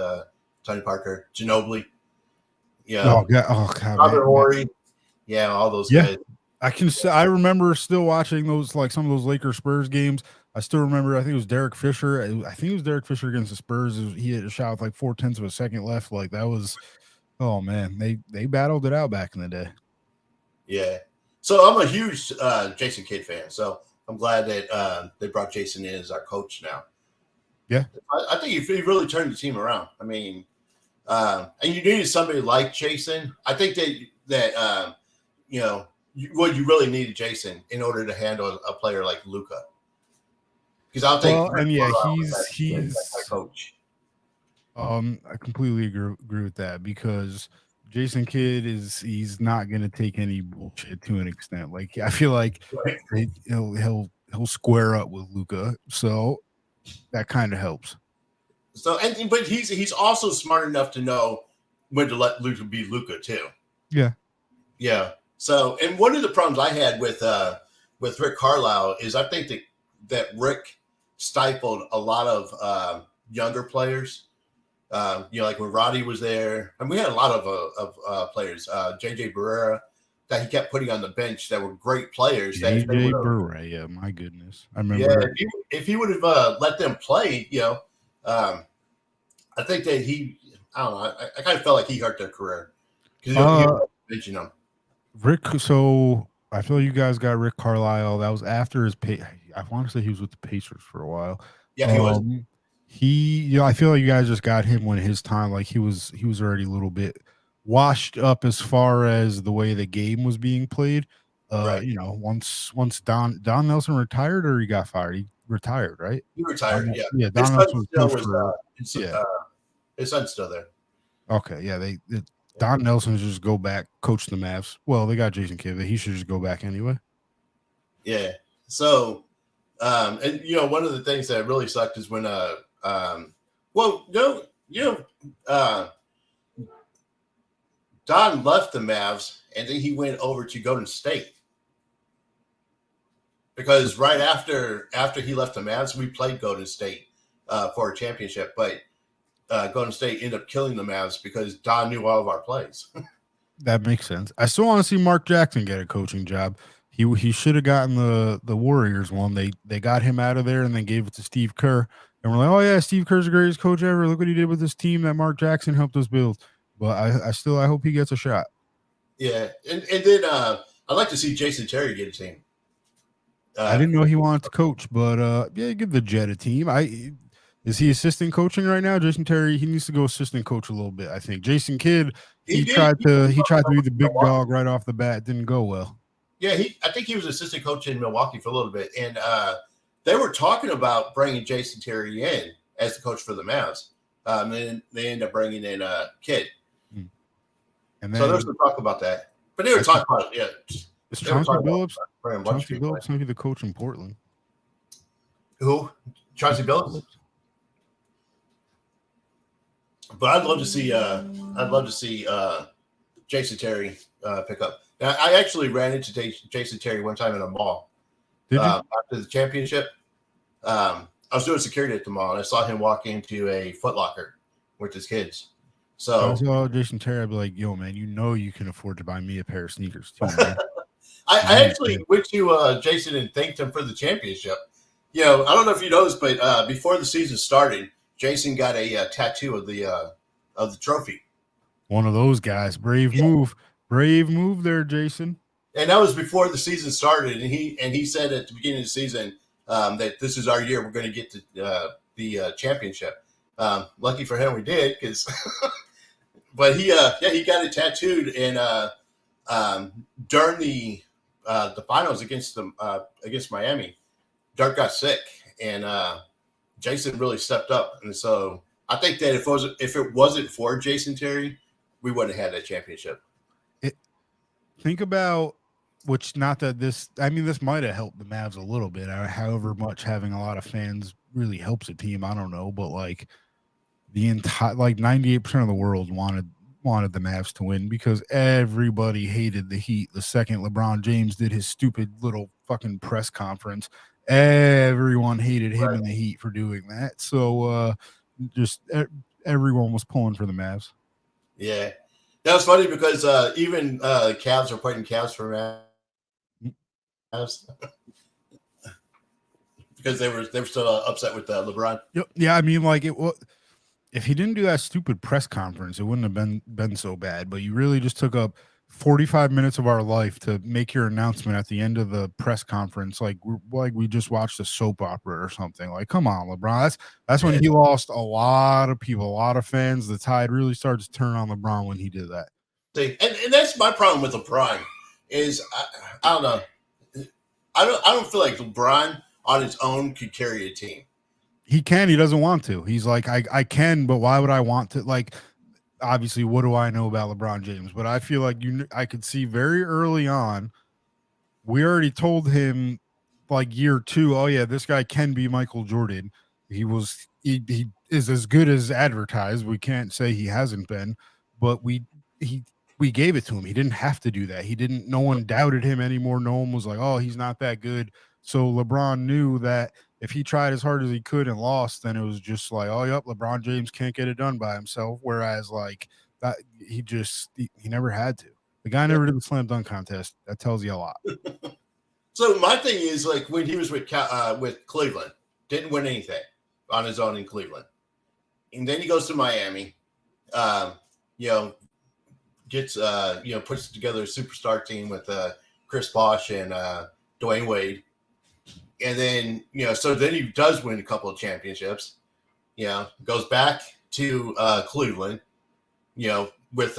A: Tony Parker, Ginobili. Yeah.
B: Oh god.
A: Robert Horry. Yeah, all those guys.
B: I remember still watching those, like some of those Lakers Spurs games. I still remember, I think it was Derek Fisher. I think it was Derek Fisher against the Spurs. He had a shot with like 0.4 of a second left. Like that was, oh man, they battled it out back in the day.
A: Yeah. So I'm a huge Jason Kidd fan. So I'm glad that they brought Jason in as our coach now.
B: Yeah.
A: I think he really turned the team around. I mean, and you needed somebody like Jason. I think that you really needed Jason in order to handle a player like Luka. Because I'll take.
B: Well, and yeah, he's
A: my coach.
B: I completely agree with that, because Jason Kidd he's not going to take any bullshit to an extent. Like I feel like he'll square up with Luka, so that kind of helps.
A: So but he's also smart enough to know when to let Luka be Luka too.
B: Yeah.
A: Yeah. So, and one of the problems I had with with Rick Carlisle is I think that Rick stifled a lot of younger players. Like when Roddy was there, and we had a lot of players. JJ Barrera that he kept putting on the bench that were great players.
B: JJ Barrera, my goodness, I remember.
A: Yeah, if he would have let them play, I think that I don't know. I kind of felt like he hurt their career because he was benching them.
B: Rick, so I feel you guys got Rick Carlisle. That was after his I want to say he was with the Pacers for a while.
A: Yeah, he was.
B: I feel like you guys just got him when his time, like he was already a little bit washed up as far as the way the game was being played.
A: Right.
B: Once Don Nelson retired, or he got fired, he retired, right?
A: He retired. Yeah.
B: Yeah. Don Nelson
A: his son's still there.
B: Okay. Yeah. Don Nelson should just go back, coach the Mavs. Well, they got Jason Kidd, but he should just go back anyway.
A: Yeah. So, and one of the things that really sucked is when Don left the Mavs and then he went over to Golden State. Because right after he left the Mavs, we played Golden State for a championship, but Golden State ended up killing the Mavs because Don knew all of our plays.
B: That makes sense. I still want to see Mark Jackson get a coaching job. He should have gotten the Warriors one. They got him out of there and then gave it to Steve Kerr. And we're like, oh yeah, Steve Kerr's the greatest coach ever. Look what he did with this team that Mark Jackson helped us build. But I hope he gets a shot.
A: Yeah, and then I'd like to see Jason Terry get a team.
B: I didn't know he wanted to coach, but give the Jet a team. Is he assistant coaching right now? Jason Terry, he needs to go assistant coach a little bit. I think Jason Kidd, he tried to be the big dog right off the bat. It didn't go well.
A: Yeah, I think he was assistant coach in Milwaukee for a little bit, and they were talking about bringing Jason Terry in as the coach for the Mavs. And they ended up bringing in Kidd. And then, so there's some talk about that. But they were talking about it, yeah.
B: Is Chauncey Billups going to be the coach in Portland?
A: Who? Chauncey Billups? But I'd love to see Jason Terry pick up. Now, I actually ran into Jason Terry one time in a mall.
B: Did you?
A: After the championship. I was doing security at the mall, and I saw him walk into a Foot Locker with his kids. So
B: I saw Jason Terry, I'd be like, yo, man, you can afford to buy me a pair of sneakers too, man.
A: I actually went to Jason and thanked him for the championship. I don't know if you noticed, but before the season started, Jason got a tattoo of the trophy.
B: One of those guys. Brave move there, Jason.
A: And that was before the season started, and he said at the beginning of the season that this is our year. We're going to get to the championship. Lucky for him, we did, because. But he got it tattooed, and during the finals against Miami, Dirk got sick, and Jason really stepped up, and so I think that if it wasn't for Jason Terry, we wouldn't have had that championship.
B: Think about this might have helped the Mavs a little bit. However much having a lot of fans really helps a team, I don't know, but like. The entire 98% of the world wanted the Mavs to win because everybody hated the Heat. The second LeBron James did his stupid little fucking press conference, everyone hated him and the Heat for doing that. So just everyone was pulling for the Mavs.
A: Yeah, that was funny because even Cavs are putting Cavs for Mavs. Because they were still upset with LeBron.
B: Yeah, I mean, like it was. If he didn't do that stupid press conference, it wouldn't have been so bad. But you really just took up 45 minutes of our life to make your announcement at the end of the press conference, like we just watched a soap opera or something. Like, come on, LeBron. That's when he lost a lot of people, a lot of fans. The tide really started to turn on LeBron when he did that.
A: See, and that's my problem with LeBron is I don't know. I don't feel like LeBron on his own could carry a team.
B: He can. He doesn't want to. He's like, I can, but why would I want to? Like, obviously, what do I know about LeBron James? But I feel like I could see very early on, we already told him like year 2, oh yeah, this guy can be Michael Jordan. He is as good as advertised. We can't say he hasn't been, but he we gave it to him. He didn't have to do that. No one doubted him anymore. No one was like, oh, he's not that good. So LeBron knew that if he tried as hard as he could and lost, then it was just like, oh, yep, LeBron James can't get it done by himself. Whereas like that, he never had to. The guy never did the slam dunk contest. That tells you a lot.
A: So my thing is, like, when he was with Cleveland, didn't win anything on his own in Cleveland, and then he goes to Miami, gets puts together a superstar team with Chris Bosh and Dwayne Wade, and then so then he does win a couple of championships. Goes back to Cleveland, with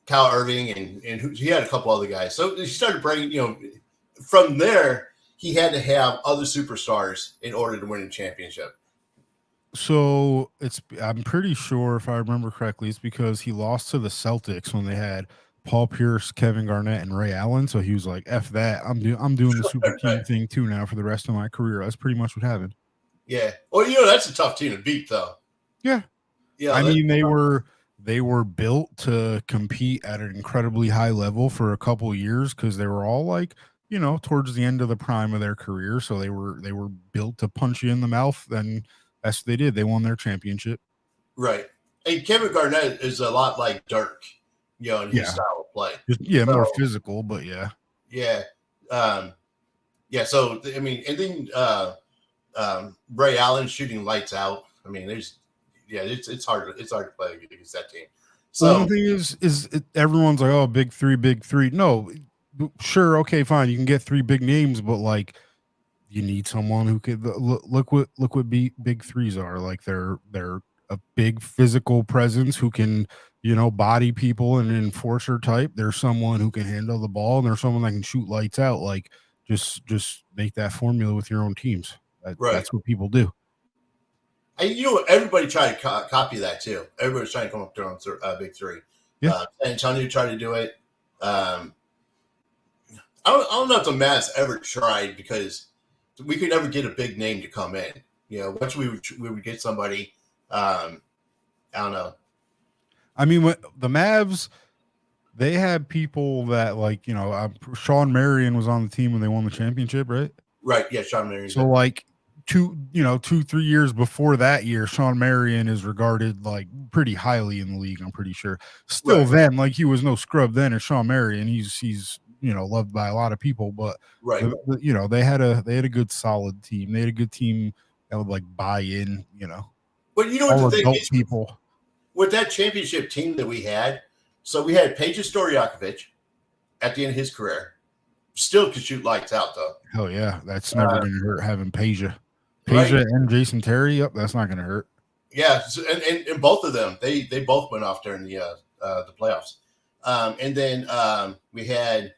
A: Kyle Irving and he had a couple other guys. So he started bringing, from there he had to have other superstars in order to win a championship.
B: So I'm pretty sure, if I remember correctly, it's because he lost to the Celtics when they had Paul Pierce, Kevin Garnett, and Ray Allen. So he was like, "F that! I'm doing the super team thing too now for the rest of my career." That's pretty much what happened.
A: Yeah. Well, that's a tough team to beat, though.
B: Yeah. Yeah. I mean, they were built to compete at an incredibly high level for a couple of years because they were all like, towards the end of the prime of their career. So they were built to punch you in the mouth. And that's what they did. They won their championship.
A: Right. And Kevin Garnett is a lot like Dirk, in his style of play.
B: More physical, but yeah.
A: Yeah. So, I mean, and then Ray Allen shooting lights out. I mean, it's hard to play against that team. So
B: the thing is everyone's like, oh, big three. No, sure, okay, fine. You can get three big names, but like you need someone who could look what big threes are. Like they're a big physical presence who can, body people and an enforcer type. There's someone who can handle the ball, and there's someone that can shoot lights out. Like just make that formula with your own teams. That's what people do.
A: And everybody tried to copy that too. Everybody's trying to come up with their own big three.
B: Yeah.
A: San Antonio tried to do it. I don't know if the Mavs ever tried because we could never get a big name to come in. Once we would get somebody. I don't know.
B: I mean, the Mavs, they had people that like Sean Marion was on the team when they won the championship, right?
A: Right. Yeah, Sean Marion.
B: So like 2-3 years before that year, Sean Marion is regarded like pretty highly in the league. I'm pretty sure. Still, then like he was no scrub then. As Sean Marion, he's loved by a lot of people, but they had a good solid team. They had a good team that would like buy in.
A: But what the thing is,
B: people
A: with that championship team that we had. So we had Peja Stojakovic at the end of his career. Still could shoot lights out though.
B: Hell yeah, that's never going to hurt having Peja and Jason Terry. Yep, that's not going to hurt.
A: Yeah, so, and both of them, they both went off during the playoffs. And then we had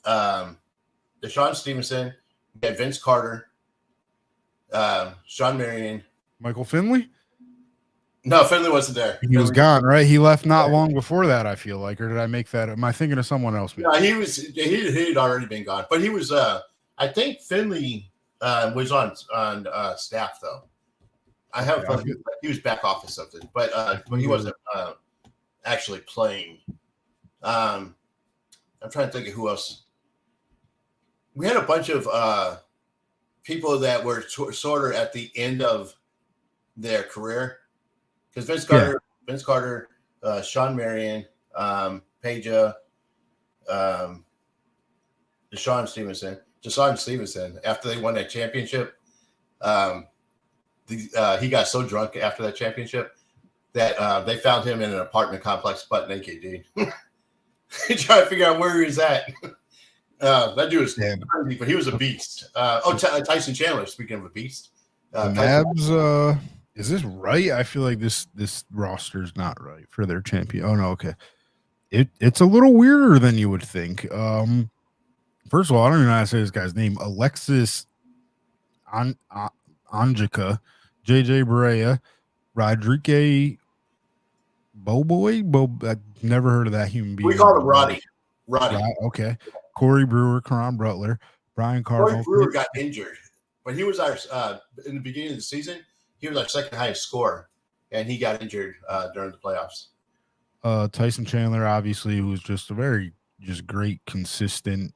A: Deshaun Stevenson, we had Vince Carter, Sean Marion,
B: Michael Finley.
A: No, Finley wasn't there.
B: He was gone, right? He left not long before that, I feel like. Or did I make that? Am I thinking of someone else?
A: No, he had already been gone. But he was I think Finley was on staff though. I have he was back off or something, but he wasn't actually playing. I'm trying to think of who else. We had a bunch of people that were sort of at the end of their career. Because Vince Carter, Sean Marion, Peja, Deshaun Stevenson, after they won that championship, he got so drunk after that championship that they found him in an apartment complex butt naked, dude. Trying to figure out where he was at. That dude was crazy, but he was a beast. Tyson Chandler, speaking of a beast.
B: The Mavs, is this right? I feel like this roster is not right for their champion. Oh no, okay. It's a little weirder than you would think. First of all, I don't even know how to say this guy's name. Alexis Anjica, JJ Barea, Rodrigue Boboy. I've never heard of that human being.
A: We call him Roddy.
B: Okay. Corey Brewer, Karan Butler, Brian Cardinal.
A: Corey Brewer got injured, but he was our in the beginning of the season. He was our second highest scorer, and he got injured during the playoffs.
B: Tyson Chandler, obviously, who was just a very just great, consistent,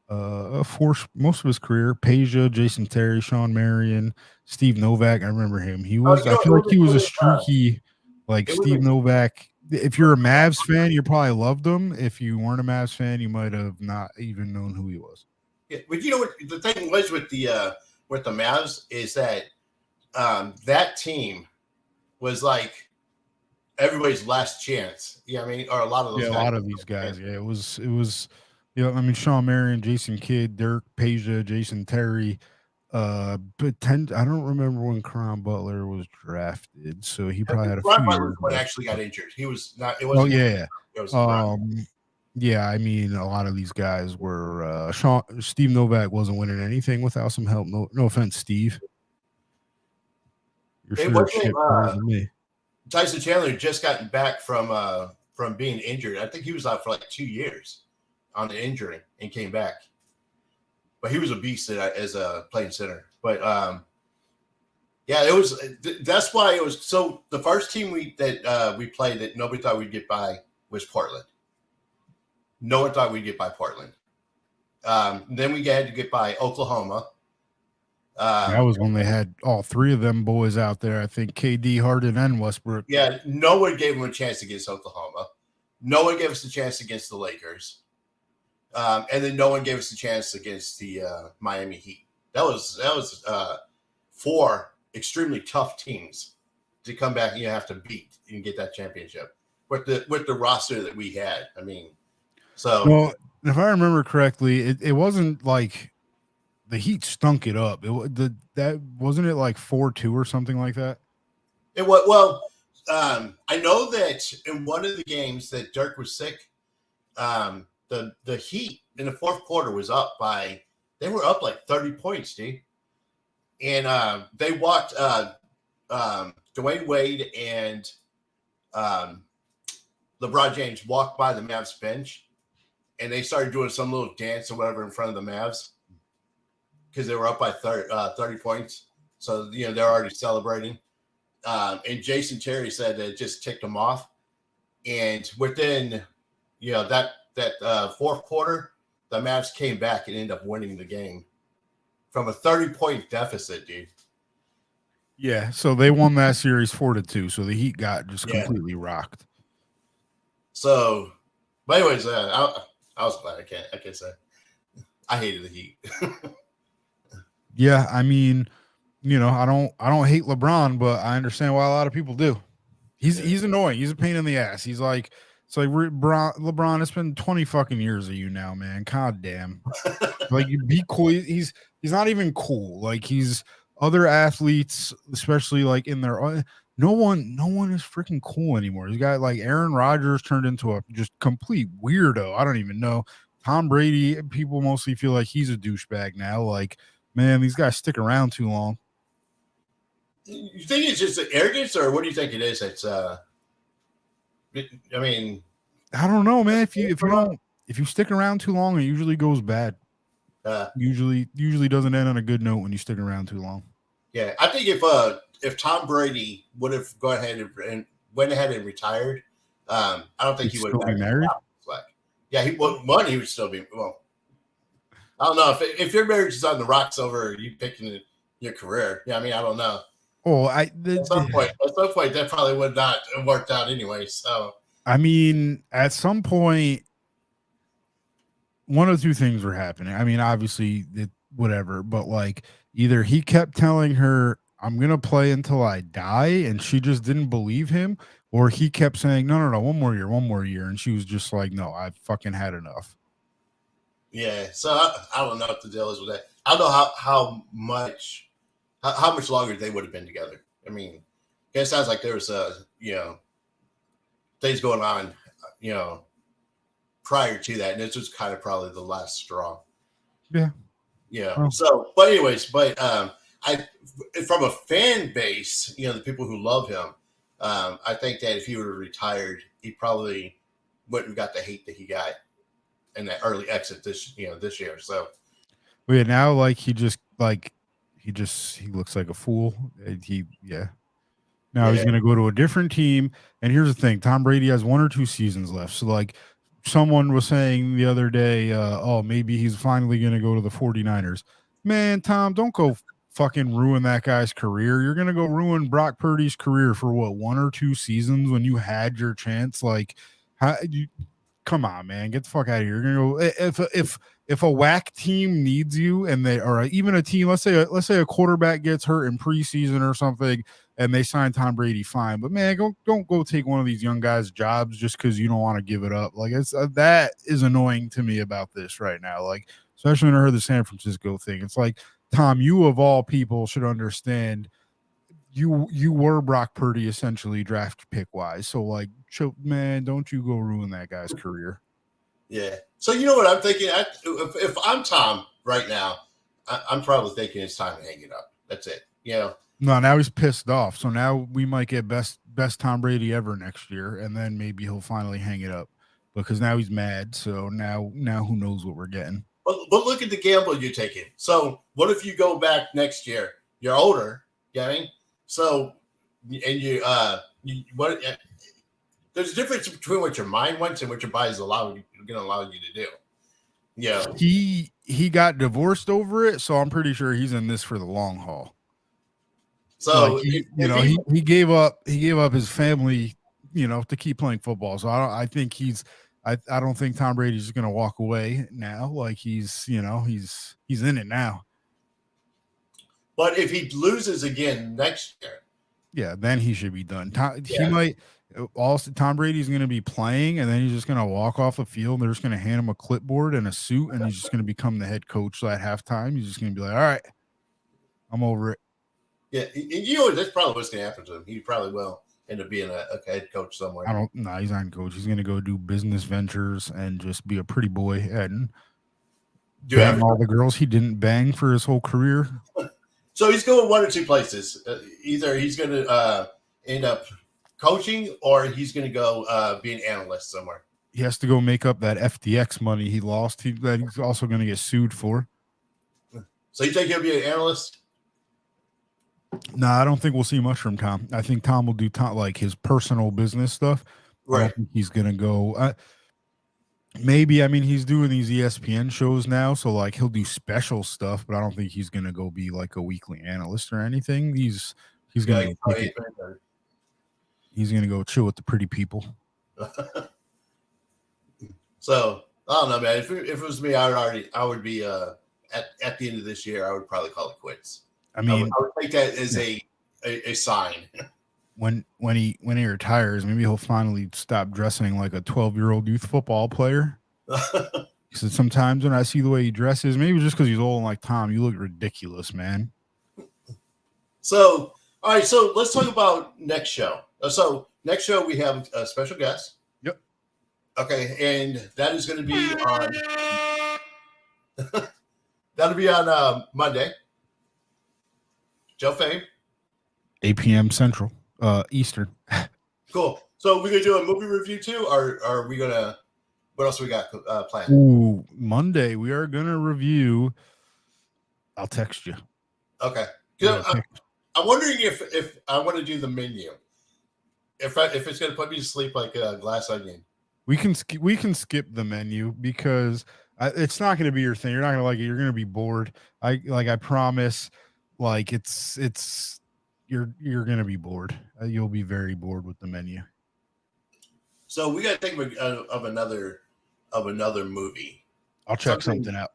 B: for most of his career. Peja, Jason Terry, Sean Marion, Steve Novak. I remember him. He
A: Oh,
B: was. I feel like he was a streaky, like
A: it was
B: Steve Novak. If you're a Mavs fan, you probably loved him. If you weren't a Mavs fan, you might have not even known who he was.
A: yeah, but you know what the thing was with the Mavs is that that team was like everybody's last chance. Yeah, I mean, or a lot of those
B: Yeah, a
A: guys.
B: lot of these guys. Yeah, it was. I mean, Sean Marion, Jason Kidd, Dirk, Peja, Jason Terry. I don't remember when Caron Butler was drafted, so he probably had a
A: Ron
B: few
A: Butler
B: years
A: when
B: left.
A: actually got injured. He was not. It
B: Oh
A: wasn't.
B: yeah.
A: It was Ron.
B: Yeah, I mean, a lot of these guys were Steve Novak wasn't winning anything without some help. No offense, Steve. You're
A: It
B: sure
A: wasn't.
B: shit better than me.
A: Tyson Chandler had just gotten back from being injured. I think he was out for like 2 years on the injury and came back. But he was a beast as a playing center. But yeah, it was. That's why it was. So the first team we played that nobody thought we'd get by was Portland. No one thought we'd get by Portland. Then we had to get by Oklahoma.
B: That was when they had all three of them boys out there. I think KD, Harden, and Westbrook.
A: Yeah, no one gave them a chance against Oklahoma. No one gave us a chance against the Lakers. And then no one gave us a chance against the Miami Heat. That was 4 extremely tough teams to come back and you have to beat and get that championship with the roster that we had. I mean, so
B: well, if I remember correctly, it wasn't like the Heat stunk it up. That wasn't it like 4-2 or something like that.
A: it was well. I know that in one of the games that Dirk was sick, the Heat in the fourth quarter was up by they were up like 30 points, dude. And they walked Dwayne Wade and LeBron James walked by the Mavs bench and they started doing some little dance or whatever in front of the Mavs because they were up by 30 points. So, they're already celebrating. And Jason Terry said that it just ticked them off. And within, that fourth quarter, the Mavs came back and ended up winning the game from a 30-point deficit, dude.
B: Yeah, so they won that series 4-2. So the Heat got just completely rocked.
A: So, but anyways, I was glad. I can't say I hated the Heat.
B: Yeah, I mean, I don't hate LeBron, but I understand why a lot of people do. He's annoying. He's a pain in the ass. He's like, it's like LeBron. It's been 20 fucking years of you now, man. God damn. Like, you be cool. He's not even cool. Like, he's other athletes, especially like in their. No one is freaking cool anymore. You got like Aaron Rodgers turned into a just complete weirdo. I don't even know. Tom Brady. People mostly feel like he's a douchebag now. Like, man, these guys stick around too long.
A: You think it's just the arrogance, or what do you think it is? It's I mean,
B: I don't know, man. If you stick around too long, it usually goes bad. Usually doesn't end on a good note when you stick around too long.
A: Yeah, I think if Tom Brady would have gone ahead and went ahead and retired, I don't think he would have
B: been married.
A: Yeah, he would still be. Well, I don't know if your marriage is on the rocks over you picking your career. Yeah, I mean, I don't know.
B: Oh,
A: at some point, that probably would not have worked out anyway. So,
B: I mean, at some point, one of two things were happening. I mean, obviously, whatever, but like either he kept telling her, "I'm gonna play until I die," and she just didn't believe him, or he kept saying, "No, one more year," and she was just like, "No, I fucking had enough."
A: Yeah, so I don't know what the deal is with that. I don't know how much longer they would have been together. I mean, it sounds like there was things going on, prior to that, and this was kind of probably the last straw.
B: Yeah.
A: Yeah. Oh. So, but anyways, I from a fan base, the people who love him, I think that if he would have retired, he probably wouldn't have got the hate that he got in that early exit this year. So,
B: well, yeah, now like he looks like a fool. Now he's going to go to a different team. And here's the thing: Tom Brady has 1 or 2 seasons left. So, like, someone was saying the other day, oh, maybe he's finally going to go to the 49ers. Man, Tom, don't go fucking ruin that guy's career. You're going to go ruin Brock Purdy's career for what, 1 or 2 seasons when you had your chance. Like, come on, man, get the fuck out of here. You're going to go if a whack team needs you, and they or even a team, let's say a quarterback gets hurt in preseason or something, and they sign Tom Brady, fine. But man, don't go take one of these young guys' jobs just because you don't want to give it up. Like, it's that is annoying to me about this right now. Like, especially when I heard the San Francisco thing. It's like, Tom, you of all people should understand. You were Brock Purdy essentially draft pick wise. So like, man, don't you go ruin that guy's career.
A: Yeah. So you know what I'm thinking? If I'm Tom right now, I'm probably thinking it's time to hang it up. That's it. You know.
B: No, now he's pissed off. So now we might get best Tom Brady ever next year, and then maybe he'll finally hang it up because now he's mad. So now who knows what we're getting?
A: But look at the gamble you're taking. So what if you go back next year? You're older, getting so, and you what? There's a difference between what your mind wants and what your body's going to allow you to do. Yeah.
B: He got divorced over it, so I'm pretty sure he's in this for the long haul.
A: So
B: like he gave up his family, to keep playing football. So I don't think Tom Brady's just gonna walk away now. Like he's in it now.
A: But if he loses again next year,
B: yeah, then he should be done. He might. Also, Tom Brady's going to be playing, and then he's just going to walk off the field. They're just going to hand him a clipboard and a suit, and he's just going to become the head coach at halftime. He's just going to be like, "All right, I'm over it."
A: Yeah, that's probably what's going to happen to him. He probably will end up being a head coach somewhere.
B: He's not a coach. He's going to go do business ventures and just be a pretty boy and bang all the girls he didn't bang for his whole career.
A: So he's going 1 or 2 places. Either he's going to end up coaching, or he's going to go be an analyst somewhere.
B: He has to go make up that FTX money he lost. That he's also going to get sued for.
A: So you think he'll be an analyst?
B: No, I don't think we'll see much from Tom. I think Tom will do like his personal business stuff. Right. I don't think he's going to go. Maybe, I mean, he's doing these ESPN shows now, so like he'll do special stuff, but I don't think he's going to go be like a weekly analyst or anything. He's going to he's going to go chill with the pretty people.
A: So I don't know, man. If it was me, I would be at the end of this year, I would probably call it quits.
B: I mean,
A: I would take that as a sign.
B: When he retires, maybe he'll finally stop dressing like a 12-year-old youth football player. He said, sometimes when I see the way he dresses, maybe just because he's old and like, Tom, you look ridiculous, man.
A: So, all right. So let's talk about next show. So next show, we have a special guest.
B: Yep.
A: Okay. And that is going to be on, that'll be on Monday. Joe Fame.
B: 8 p.m. Central. Eastern.
A: Cool. So we're gonna do a movie review too, or are we gonna? What else we got planned?
B: Ooh, Monday we are gonna review. I'll text you.
A: Okay. I'm wondering if I want to do the menu. If it's gonna put me to sleep like a glass onion.
B: We can skip the menu because it's not gonna be your thing. You're not gonna like it. You're gonna be bored. I promise. Like it's. You're gonna be bored. You'll be very bored with the menu.
A: So we gotta think of another movie.
B: I'll check something out.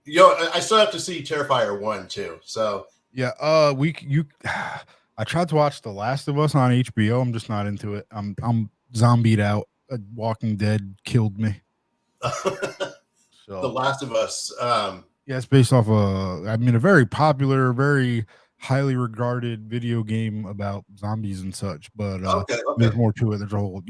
A: I still have to see Terrifier 1 too. So
B: yeah, I tried to watch The Last of Us on HBO. I'm just not into it. I'm zombied out. Walking Dead killed me.
A: So The Last of Us.
B: Yeah, it's based off a very popular, very highly regarded video game about zombies and such, but there's more to it. There's a whole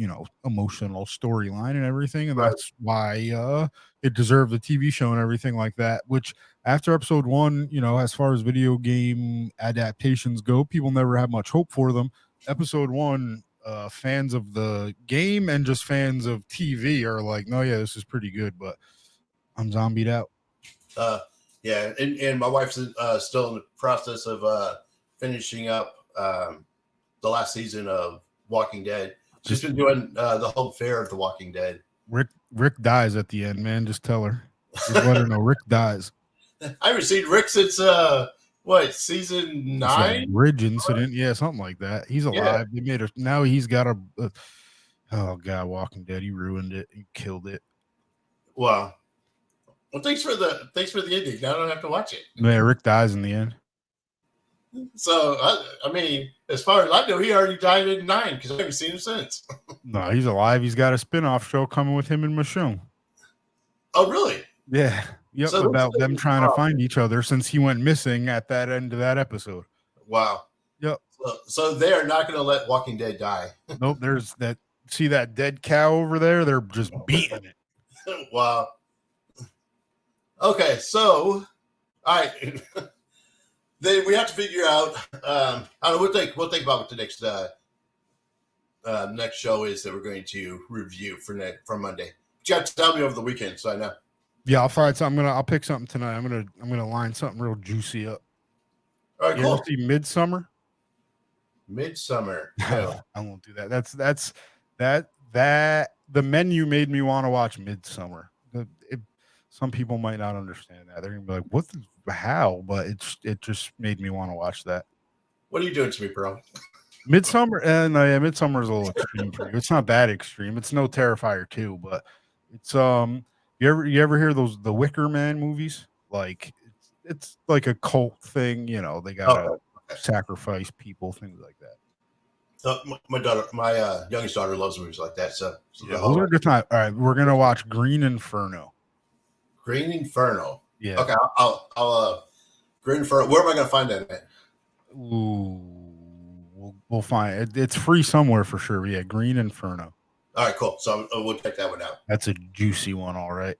B: emotional storyline and everything, and that's why it deserved a TV show and everything like that. Which after episode 1, as far as video game adaptations go, people never have much hope for them. Episode 1, fans of the game and just fans of TV are like, no, yeah, this is pretty good, but I'm zombied out.
A: And my wife's still in the process of finishing up the last season of Walking Dead. She's been doing the whole fair of The Walking Dead.
B: Rick dies at the end, man. Just tell her. Just let her know Rick dies.
A: I haven't seen Rick since season 9?
B: Bridge incident, yeah, something like that. He's alive. They made now he's got a oh god, Walking Dead. He ruined it. He killed it.
A: Well, thanks for the ending. Now I don't have to watch it.
B: Yeah, Rick dies in the end.
A: So I mean, as far as I know, he already died in 9 because I haven't seen him since.
B: No, he's alive. He's got a spin-off show coming with him and Michonne.
A: Oh, really?
B: Yeah. Yep. So about them trying to find each other since he went missing at that end of that episode.
A: Wow.
B: Yep.
A: So they are not going to let Walking Dead die.
B: Nope. There's that. See that dead cow over there? They're just beating it.
A: Wow. Okay. So, all right. We have to figure out. I don't know. We'll think about what the next show is that we're going to review for Monday. You got to tell me over the weekend so I know.
B: Yeah, I'll find something. I'll pick something tonight. I'm gonna line something real juicy up.
A: All right,
B: you
A: cool.
B: Ever see Midsummer?
A: Midsummer. No.
B: I won't do that. That's the menu made me want to watch Midsummer. Some people might not understand that. They're gonna be like, how? But it just made me want to watch that.
A: What are you doing to me, bro?
B: Midsummer, Midsummer is a little extreme for you. It's not that extreme. It's no Terrifier 2, but it's you ever hear the Wicker Man movies? Like it's like a cult thing, they gotta sacrifice people, things like that.
A: My youngest daughter loves movies like that. So
B: yeah, those are a good time. All right, we're gonna watch Green Inferno.
A: Green Inferno.
B: Yeah.
A: Okay, I'll Green Inferno. Where am I gonna find that at?
B: Ooh, we'll find it. It's free somewhere for sure. Yeah, Green Inferno.
A: All right, cool. So we'll check that one out.
B: That's a juicy one, all right.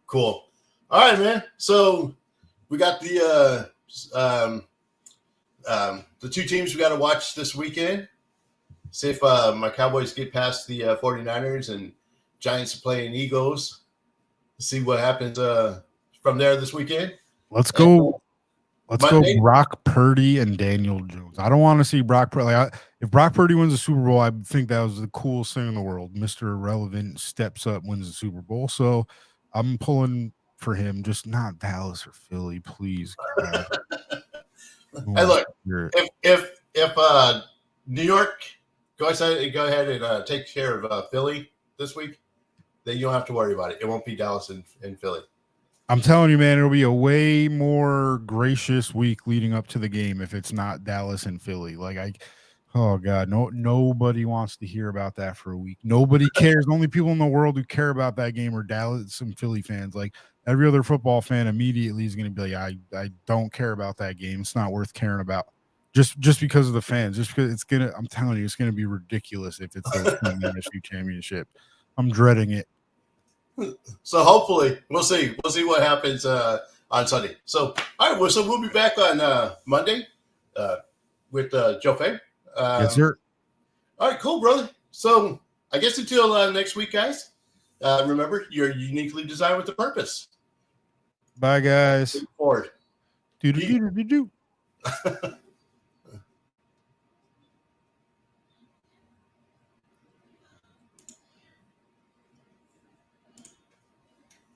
A: Cool. All right, man. So we got the two teams we got to watch this weekend. See if my Cowboys get past the 49ers and Giants are playing Eagles. See what happens from there this weekend.
B: Let's go. Let's go Brock Purdy and Daniel Jones. I don't want to see Brock Purdy. If Brock Purdy wins the Super Bowl, I think that was the coolest thing in the world. Mr. Irrelevant steps up, wins the Super Bowl. So I'm pulling for him, just not Dallas or Philly, please.
A: Hey, look, if New York go ahead and take care of Philly this week, then you don't have to worry about it. It won't be Dallas and Philly.
B: I'm telling you, man, it'll be a way more gracious week leading up to the game if it's not Dallas and Philly. Oh God, nobody wants to hear about that for a week. Nobody cares. The only people in the world who care about that game are Dallas and Philly fans. Like every other football fan immediately is going to be like, I don't care about that game. It's not worth caring about. Just because of the fans. Just because I'm telling you, it's gonna be ridiculous if it's the NFC Championship. I'm dreading it.
A: So hopefully we'll see what happens on Sunday. So all right, so we'll be back on Monday with Joe Fay.
B: Yes, sir.
A: All right, cool, brother. So I guess until next week, guys. Remember, you're uniquely designed with a purpose.
B: Bye, guys.
A: Look forward.
B: Do.